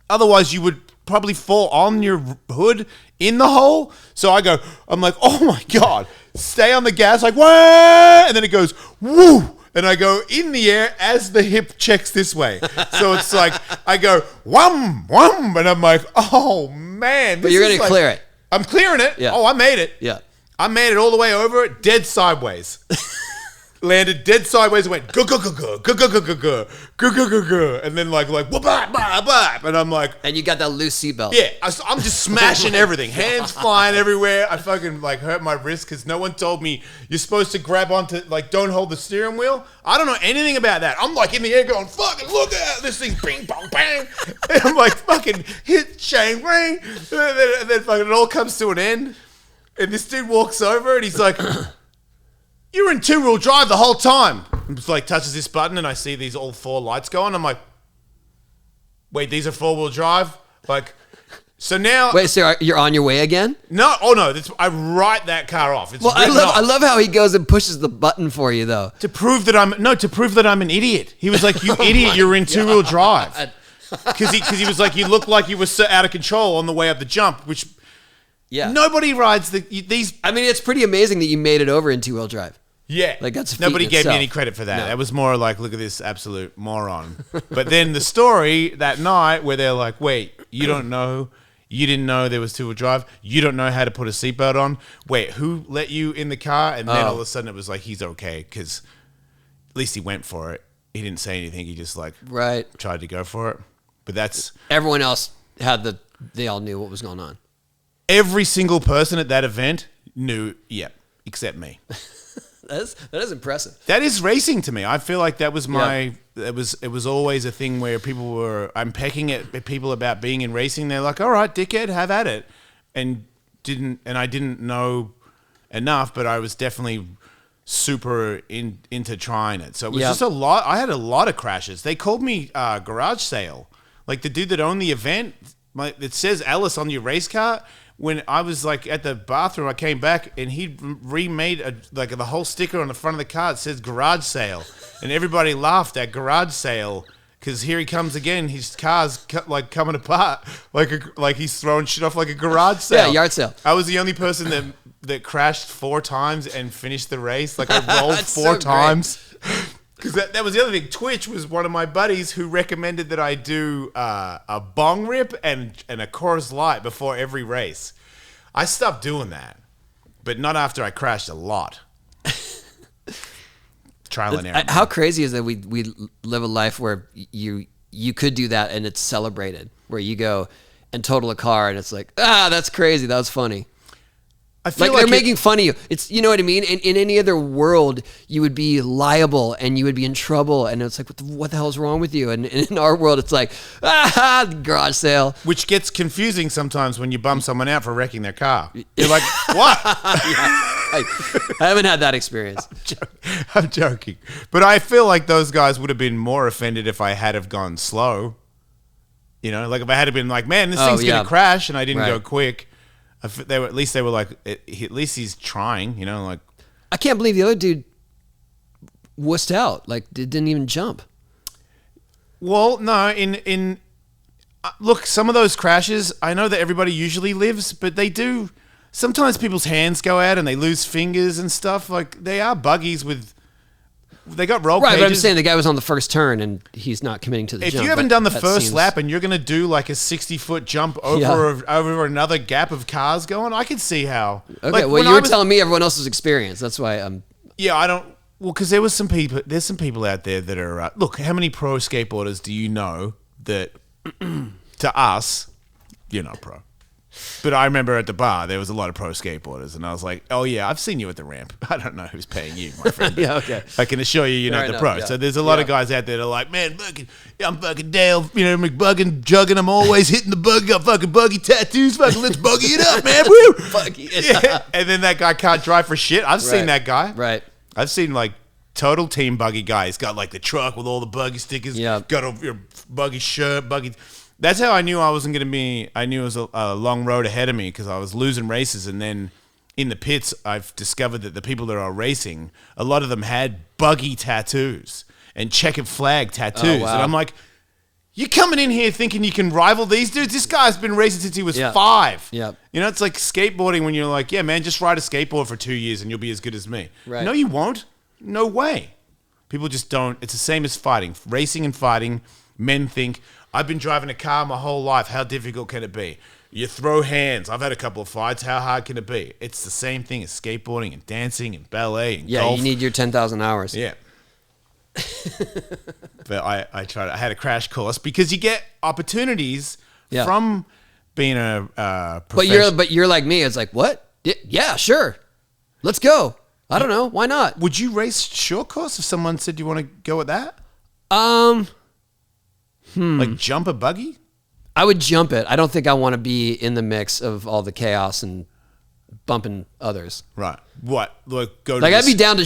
Otherwise, you would probably fall on your hood in the hole. So I'm like, oh my God, stay on the gas, like, wah, and then it goes, woo. And I go in the air as the hip checks this way. So it's like, I go, wham, wham. And I'm like, oh, man. But you're going to clear it. I'm clearing it. Yeah. Oh, I made it. Yeah. I made it all the way over, dead sideways. Landed dead sideways and went, go, go, go, go, go, go, go, go, go, go, go, go, go. And then like, whoop, bop, bop, bop. And I'm like. And you got that loose seatbelt. Yeah. I'm just smashing everything. Hands flying everywhere. I fucking like hurt my wrist because no one told me you're supposed to grab onto, like, don't hold the steering wheel. I don't know anything about that. I'm like in the air going, fucking look at this thing, bing, bong, bang. And I'm like, fucking hit, chain, ring. And then fucking it all comes to an end. And this dude walks over and he's like, you were in two-wheel drive the whole time. And just like touches this button and I see these all four lights go on. I'm like, wait, these are four-wheel drive? Like, so now... Wait, so you're on your way again? No, oh no, I write that car off. It's I love how he goes and pushes the button for you though. To prove that I'm an idiot. He was like, you idiot, you're in two-wheel drive. Because he was like, you look like you were so out of control on the way up the jump, which... Yeah. Nobody rides these... I mean, it's pretty amazing that you made it over in two-wheel drive. Yeah. Like, that's a feat Nobody in gave me itself. any credit for that. No. That was more like, look at this absolute moron. But then the story that night where they're like, wait, you didn't know there was two-wheel drive? You don't know how to put a seatbelt on? Wait, who let you in the car? And then all of a sudden it was like, he's okay, because at least he went for it. He didn't say anything. He just like tried to go for it. But that's... Everyone else they all knew what was going on. Every single person at that event knew, except me. That is impressive. That is racing to me. I feel like that was it was always a thing where I'm pecking at people about being in racing. They're like, all right, dickhead, have at it. And I didn't know enough, but I was definitely super into trying it. So it was just a lot. I had a lot of crashes. They called me garage sale. Like the dude that owned the event, it says Ellis on your race car. When I was like at the bathroom, I came back and he remade the whole sticker on the front of the car. It says garage sale, and everybody laughed at garage sale because here he comes again. His car's coming apart, like he's throwing shit off like a garage sale. Yeah, yard sale. I was the only person that crashed 4 times and finished the race. Like I rolled 4 times. Because that was the other thing. Twitch was one of my buddies who recommended that I do a bong rip and a Coors Light before every race. I stopped doing that, but not after I crashed a lot. Trial and error. How crazy is that we live a life where you could do that and it's celebrated, where you go and total a car and it's like, that's crazy, that was funny. I feel like they're making fun of you. It's, you know what I mean? In any other world, you would be liable and you would be in trouble. And it's like, what the hell is wrong with you? And in our world, it's like, garage sale. Which gets confusing sometimes when you bum someone out for wrecking their car. You're like, what? I haven't had that experience. I'm joking. But I feel like those guys would have been more offended if I had have gone slow. You know, like if I had have been like, man, this thing's going to crash and I didn't go quick. At least they were like, at least he's trying, you know, like. I can't believe the other dude wussed out, like didn't even jump. Well, no, look, some of those crashes, I know that everybody usually lives, but they do. Sometimes people's hands go out and they lose fingers and stuff. Like they are buggies with. They got roll pages. Right, but I'm saying the guy was on the first turn and he's not committing to the jump. If you haven't done the first lap and you're going to do like a 60-foot jump over another gap of cars going, I can see how. Okay, like, well, you were telling me everyone else's experience. That's why I'm... Yeah, I don't... Well, because there's some people out there that are... look, how many pro skateboarders do you know that, to us, you're not pro? But I remember at the bar, there was a lot of pro skateboarders, and I was like, oh, yeah, I've seen you at the ramp. I don't know who's paying you, my friend. Yeah, okay. I can assure you you're not the pro. Yeah. So there's a lot of guys out there that are like, man, I'm fucking Dale, McBuggin, jugging. I'm always hitting the buggy. Got fucking buggy tattoos. Fucking let's buggy it up, man. Woo! Buggy it up. And then that guy can't drive for shit. I've seen that guy. Right. I've seen, like, total team buggy guy. He's got, like, the truck with all the buggy stickers. Yeah. Got a buggy shirt, buggy... That's how I knew I wasn't going to be. I knew it was a long road ahead of me because I was losing races, and then in the pits, I've discovered that the people that are racing, a lot of them had buggy tattoos and checkered flag tattoos, Oh, wow. and I'm like, "You coming in here thinking you can rival these dudes? This guy's been racing since he was Yeah. 5. Yep. You know, it's like skateboarding when you're like, yeah, man, just ride a skateboard for 2 years and you'll be as good as me. Right. No, you won't. No way. People just don't. It's the same as fighting. Racing and fighting, men think, I've been driving a car my whole life. How difficult can it be? You throw hands. I've had a couple of fights. How hard can it be? It's the same thing as skateboarding and dancing and ballet and golf. You need your 10,000 hours. Yeah. But I tried. I had a crash course because you get opportunities Yeah. from being a professional. But you're like me. It's like, what? Yeah, sure. Let's go. I don't know. Why not? Would you race short course if someone said you want to go with that? Like jump a buggy? I would jump it. I don't think I want to be in the mix of all the chaos and bumping others. Right. What? Like go to Like the, I'd be down to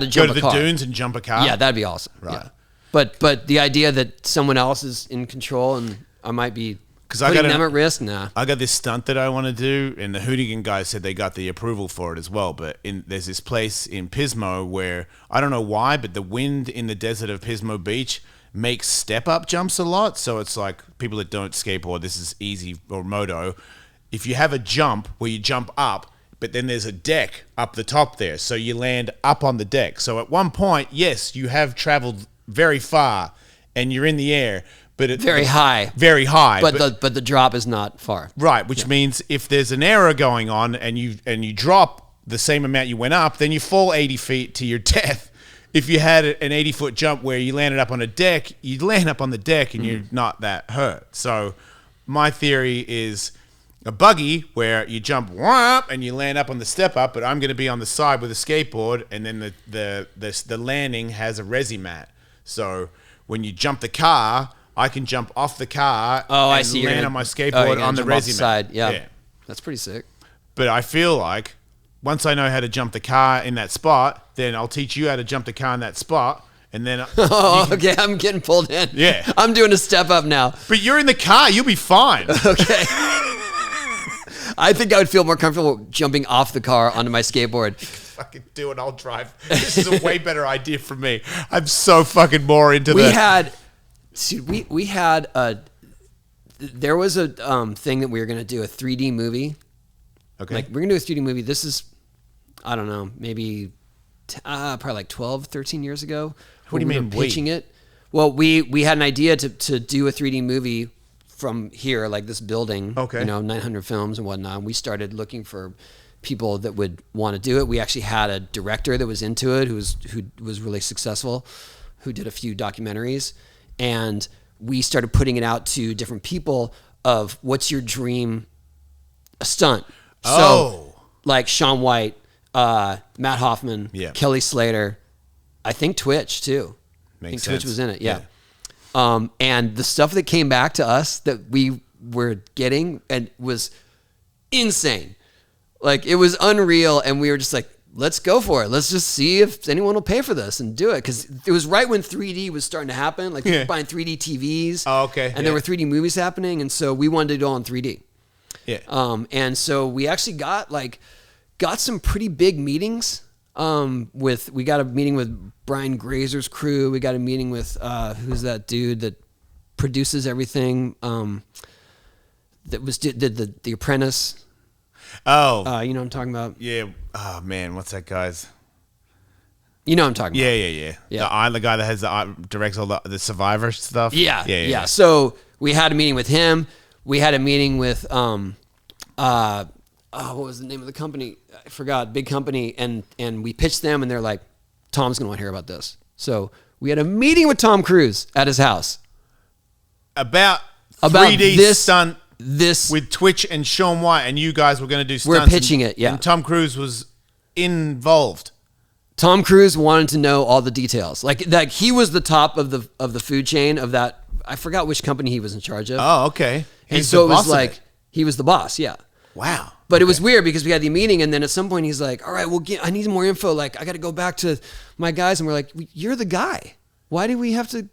go jump to a the car. dunes and jump a car? Yeah, that'd be awesome. Right. Yeah. But the idea that someone else is in control and I might be putting them at risk, nah. I got this stunt that I want to do, and the Hoonigan guys said they got the approval for it as well. But there's this place in Pismo where, I don't know why, but the wind in the desert of Pismo Beach makes step-up jumps a lot. So it's like, people that don't skateboard, this is easy, or moto. If you have a jump where you jump up, but then there's a deck up the top there, so you land up on the deck. So at one point, yes, you have traveled very far, and you're in the air, but it's Very high. very high. But the drop is not far. right, which means if there's an error going on and you drop the same amount you went up, then you fall 80 feet to your death. If you had an 80-foot jump where you landed up on a deck, you'd land up on the deck and you're not that hurt. So my theory is a buggy where you jump whoop, and you land up on the step up, but I'm going to be on the side with a skateboard, and then the landing has a resi mat. So when you jump the car, I can jump off the car and I see. land on my skateboard on the resi mat. side. Yeah. That's pretty sick. But I feel like once I know how to jump the car in that spot, then I'll teach you how to jump the car in that spot, and then Oh, okay. I'm getting pulled in. Yeah. I'm doing a step up now. but you're in the car, you'll be fine. Okay. I think I would feel more comfortable jumping off the car onto my skateboard. Fucking do it, I'll drive. This is a way better idea for me. I'm so fucking more into We the had, see, we had there was a thing that we were gonna do, a 3D movie. Okay. Like we're gonna do a 3D movie. This is, I don't know, maybe probably like 12, 13 years ago. What do you We were mean, pitching it? Well, we had an idea to do a 3D movie from here, like this building. Okay. You know, 900 films and whatnot. And we started looking for people that would want to do it. We actually had a director that was into it, who was really successful, who did a few documentaries, and we started putting it out to different people of what's your dream stunt. Oh. So, like Shaun White, Matt Hoffman, Yeah. Kelly Slater, I think Twitch too. Makes I think sense. Twitch was in it, yeah. And the stuff that came back to us that we were getting and was insane. Like it was unreal, and we were just like, let's go for it. Let's just see if anyone will pay for this and do it. Because it was right when 3D was starting to happen. Like people Yeah. buying 3D TVs. Oh, okay, And yeah. there were 3D movies happening, and so we wanted to go on 3D. Yeah. And so we actually got some pretty big meetings. We got a meeting with Brian Grazer's crew. We got a meeting with who's that dude that produces everything? That did the Apprentice. Oh. You know what I'm talking about? Yeah. Oh man, what's that guy's? You know what I'm talking about. Yeah. The guy that has directs all the Survivor stuff. Yeah. So we had a meeting with him. We had a meeting with what was the name of the company? I forgot. Big company, and we pitched them, and they're like, Tom's gonna want to hear about this. So we had a meeting with Tom Cruise at his house About 3D this stunt this with Twitch and Shaun White, and you guys were going to do We're stunts. pitching it, yeah. And Tom Cruise was involved. Tom Cruise wanted to know all the details. Like he was the top of the food chain of that. I forgot which company he was in charge of. Oh, okay. and He's so the it was boss of like it. he was the boss. Yeah. Wow. But it was weird because we had the meeting, and then at some point he's like, all right, well, I need more info. Like, I got to go back to my guys. And we're like, you're the guy. Why do we have to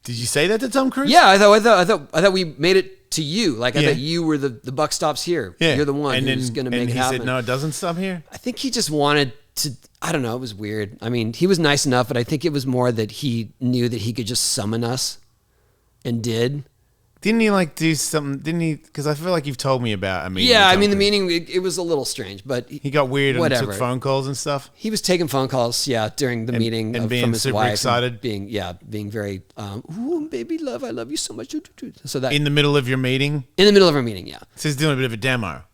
Did you say that to Tom Cruise? Yeah, I thought we made it to you. Like I Yeah. thought you were the buck stops here. Yeah. You're the one and who's going to make and it he happen. said, no, it doesn't stop here. I think he just wanted to. I don't know. It was weird. I mean, he was nice enough, but I think it was more that he knew that he could just summon us, and did. Didn't he like do something? Didn't he? Because I feel like you've told me about. I mean, Yeah, I mean the meeting. It was a little strange, but he got weird and whatever. took phone calls and stuff. He was taking phone calls, yeah, during the meeting and being from his super wife, excited? and being very, ooh, baby love, I love you so much. So that In the middle of your meeting, in the middle of our meeting, yeah, so he's doing a bit of a demo.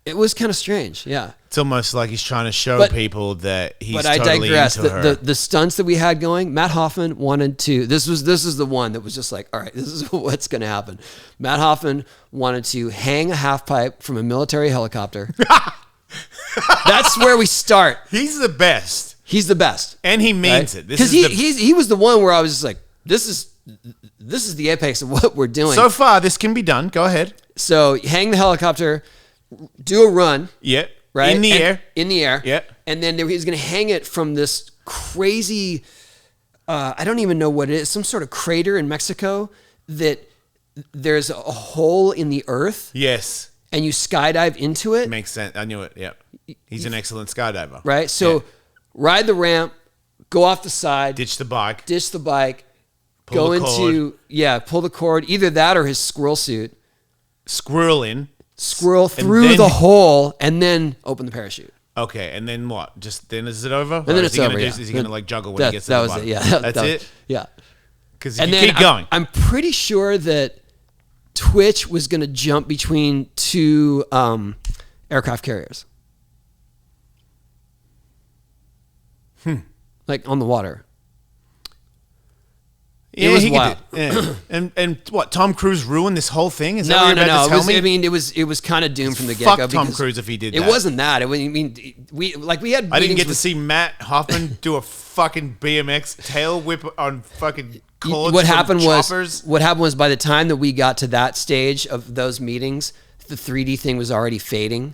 it was kind of strange, yeah. It's almost like he's trying to show But- people that he's But I totally digress. into her. The stunts that we had going, Matt Hoffman wanted to. This is the one that was just like, all right, this is what's going to happen. Matt Hoffman wanted to hang a half pipe from a military helicopter. That's where we start. He's the best, He's the best, and he means right? it. This Because is he was the one where I was just like, this is the apex of what we're doing. so far. This can be done. Go ahead. So hang the helicopter, do a run. Yeah. Right? In the And- air. In the air. Yeah. And then he's going to hang it from this crazy, I don't even know what it is, some sort of crater in Mexico that there's a hole in the earth Yes. and you skydive into it. Makes sense. I knew it. Yep. He's an excellent skydiver. Right? So Yeah. ride the ramp, go off the side, Ditch the bike. ditch the bike, Pull go the into, pull the cord, either that or his squirrel suit, Squirrel in. squirrel through then- the hole, and then open the parachute. Okay, and then what? Just then is it over? And then it's over. Is he gonna like juggle when he gets to the was bottom? it. Yeah, That's it. Yeah. Because And you then keep going. I'm pretty sure that Twitch was going to jump between two aircraft carriers, like on the water. Yeah, was he could wild. do- yeah. and what? Tom Cruise ruined this whole thing? Is that No. what you're about to It tell was, me? I mean, it was kind of doomed from the get Fuck go. Tom Cruise if he did It that. wasn't that. I mean, we had. I didn't meetings get to with- see Matt Hoffman do a fucking BMX tail whip on fucking cords. What from happened choppers. was by the time that we got to that stage of those meetings, the 3D thing was already fading,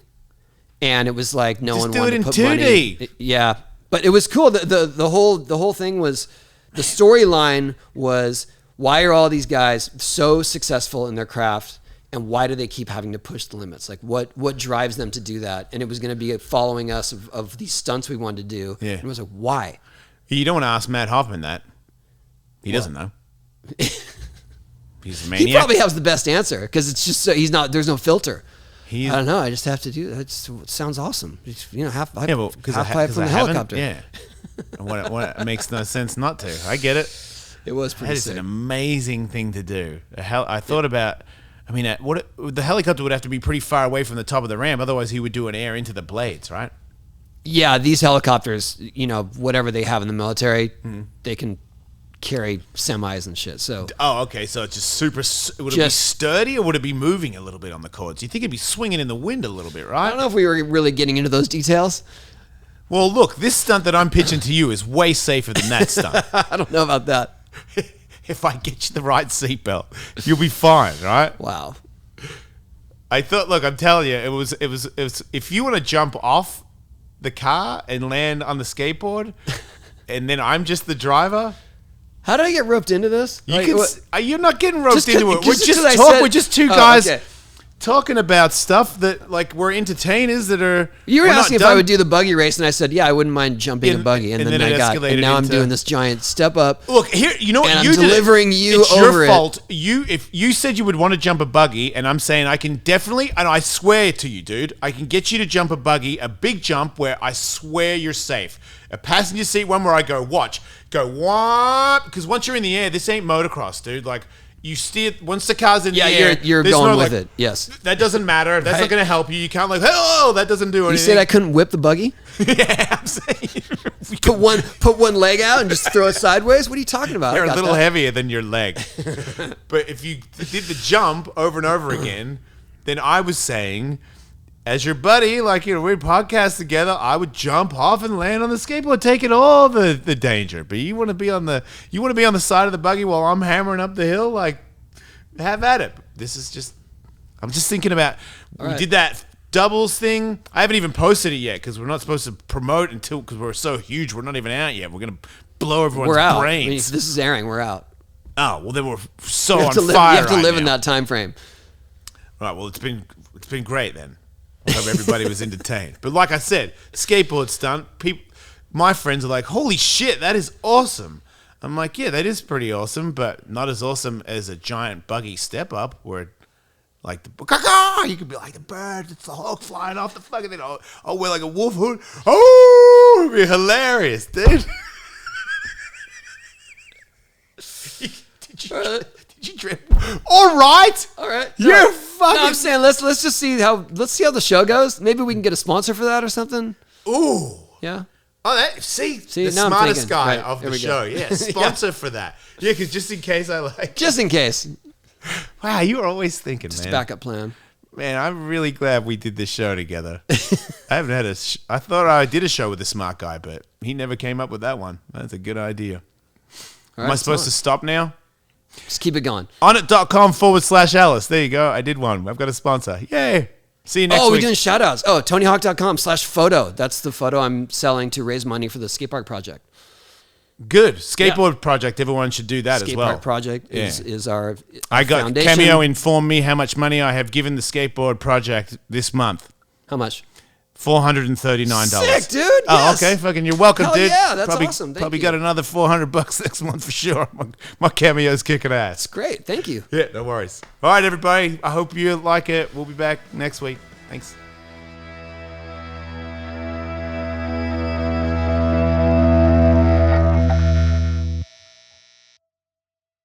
and it was like no Just one do wanted it to in put 2D. money. Yeah, but it was cool. The whole thing was, the storyline was, why are all these guys so successful in their craft, and why do they keep having to push the limits? Like what drives them to do that? And it was going to be following us of these stunts we wanted to do. Yeah. And it was like, why? You don't want to ask Matt Hoffman that. He doesn't know. He's a maniac. He probably has the best answer because it's just so there's no filter. I don't know. I just have to do that. It sounds awesome. Just, half pipe, Yeah, well, because half pipe from the helicopter. Yeah. what it makes no sense not to. I get it. It was That pretty is sick. an amazing thing to do. I thought about. I mean, the helicopter would have to be pretty far away from the top of the ramp, otherwise he would do an air into the blades, right? Yeah, these helicopters, whatever they have in the military, they can carry semis and shit. So Oh, okay. So it's just super. Would it be sturdy or would it be moving a little bit on the cords? You think it'd be swinging in the wind a little bit, I right? don't know if we were really getting into those details. Well, look, this stunt that I'm pitching to you is way safer than that stunt. I don't know about that. If I get you the right seatbelt, you'll be fine, right? Wow. I thought, look, I'm telling you, it was. If you want to jump off the car and land on the skateboard, and then I'm just the driver, How did I get roped into this? you're not getting roped Just into it. just 'cause I said- We're just two Oh, guys okay. talking about stuff that, like, we're entertainers that are. You were we're not asking if done- I would do the buggy race, and I said, yeah, I wouldn't mind jumping a And- buggy. And and then then I it got, escalated and now I'm into- doing this giant step up. Look here, you know what? And I'm You did it. delivering you it's over your it. fault. If you said you would want to jump a buggy, and I'm saying I can definitely, and I swear to you, dude, I can get you to jump a buggy, a big jump where I swear you're safe. A passenger seat one where I go, go what? Because once you're in the air, this ain't motocross, dude. Like, you steer once the car's in Yeah, the air. you're there's going no, with like, it. Yes. That doesn't matter. That's Right. not going to help you. You can't like, oh, that doesn't do anything. You said I couldn't whip the buggy? Yeah, I'm saying. Put one leg out and just throw it sideways? What are you talking about? They're I a got little that. heavier than your leg. But if you did the jump over and over again, then I was saying, as your buddy, like, we podcast together, I would jump off and land on the skateboard, taking all the danger. But you want to be on the side of the buggy while I'm hammering up the hill, like, have at it. I'm just thinking about, we right. did that doubles thing. I haven't even posted it yet because we're not supposed to promote because we're so huge. We're not even out yet. We're gonna blow everyone's We're out. brains. I mean, if this is airing, we're out. Oh, well, they were so You on have to live, fire. you have to right live in now. that time frame. Right, well, it's been great then. I hope everybody was entertained. But like I said, skateboard stunt, my friends are like, holy shit, that is awesome. I'm like, yeah, that is pretty awesome, but not as awesome as a giant buggy step up where like you could be like the bird, it's the hawk flying off the fucking thing. I'll wear like a wolf hood. Oh, it'd be hilarious, dude. Did you dream? All right. You're fucking. No, I'm saying let's just see how the show goes. Maybe we can get a sponsor for that or something. Ooh. Yeah. Oh, see the now I'm smartest thinking. guy Right, of here the we go. show. Yeah, sponsor for that. Yeah, because just in case I like. Just in case. Wow, you were always thinking, Just man. backup plan. Man, I'm really glad we did this show together. I haven't had I thought I did a show with a smart guy, but he never came up with that one. That's a good idea. All Am right, I supposed to stop now? Just keep it going. onit.com/Ellis. There you go. I did one. I've got a sponsor. Yay. See you next Oh, week. we're doing shout outs. Oh, TonyHawk.com/photo. That's the photo I'm selling to raise money for the skate park project. Good. Skateboard project. Everyone should do that as Skate well. park project is our I got foundation. Cameo informed me how much money I have given the skateboard project this month. How much? $439. Sick, dude. Oh, Yes. okay. Fucking, you're welcome, Hell dude. yeah, that's awesome. Thank Probably you. got another $400 next month for sure. My Cameo's kicking ass. Great. Thank you. Yeah, no worries. All right, everybody. I hope you like it. We'll be back next week. Thanks.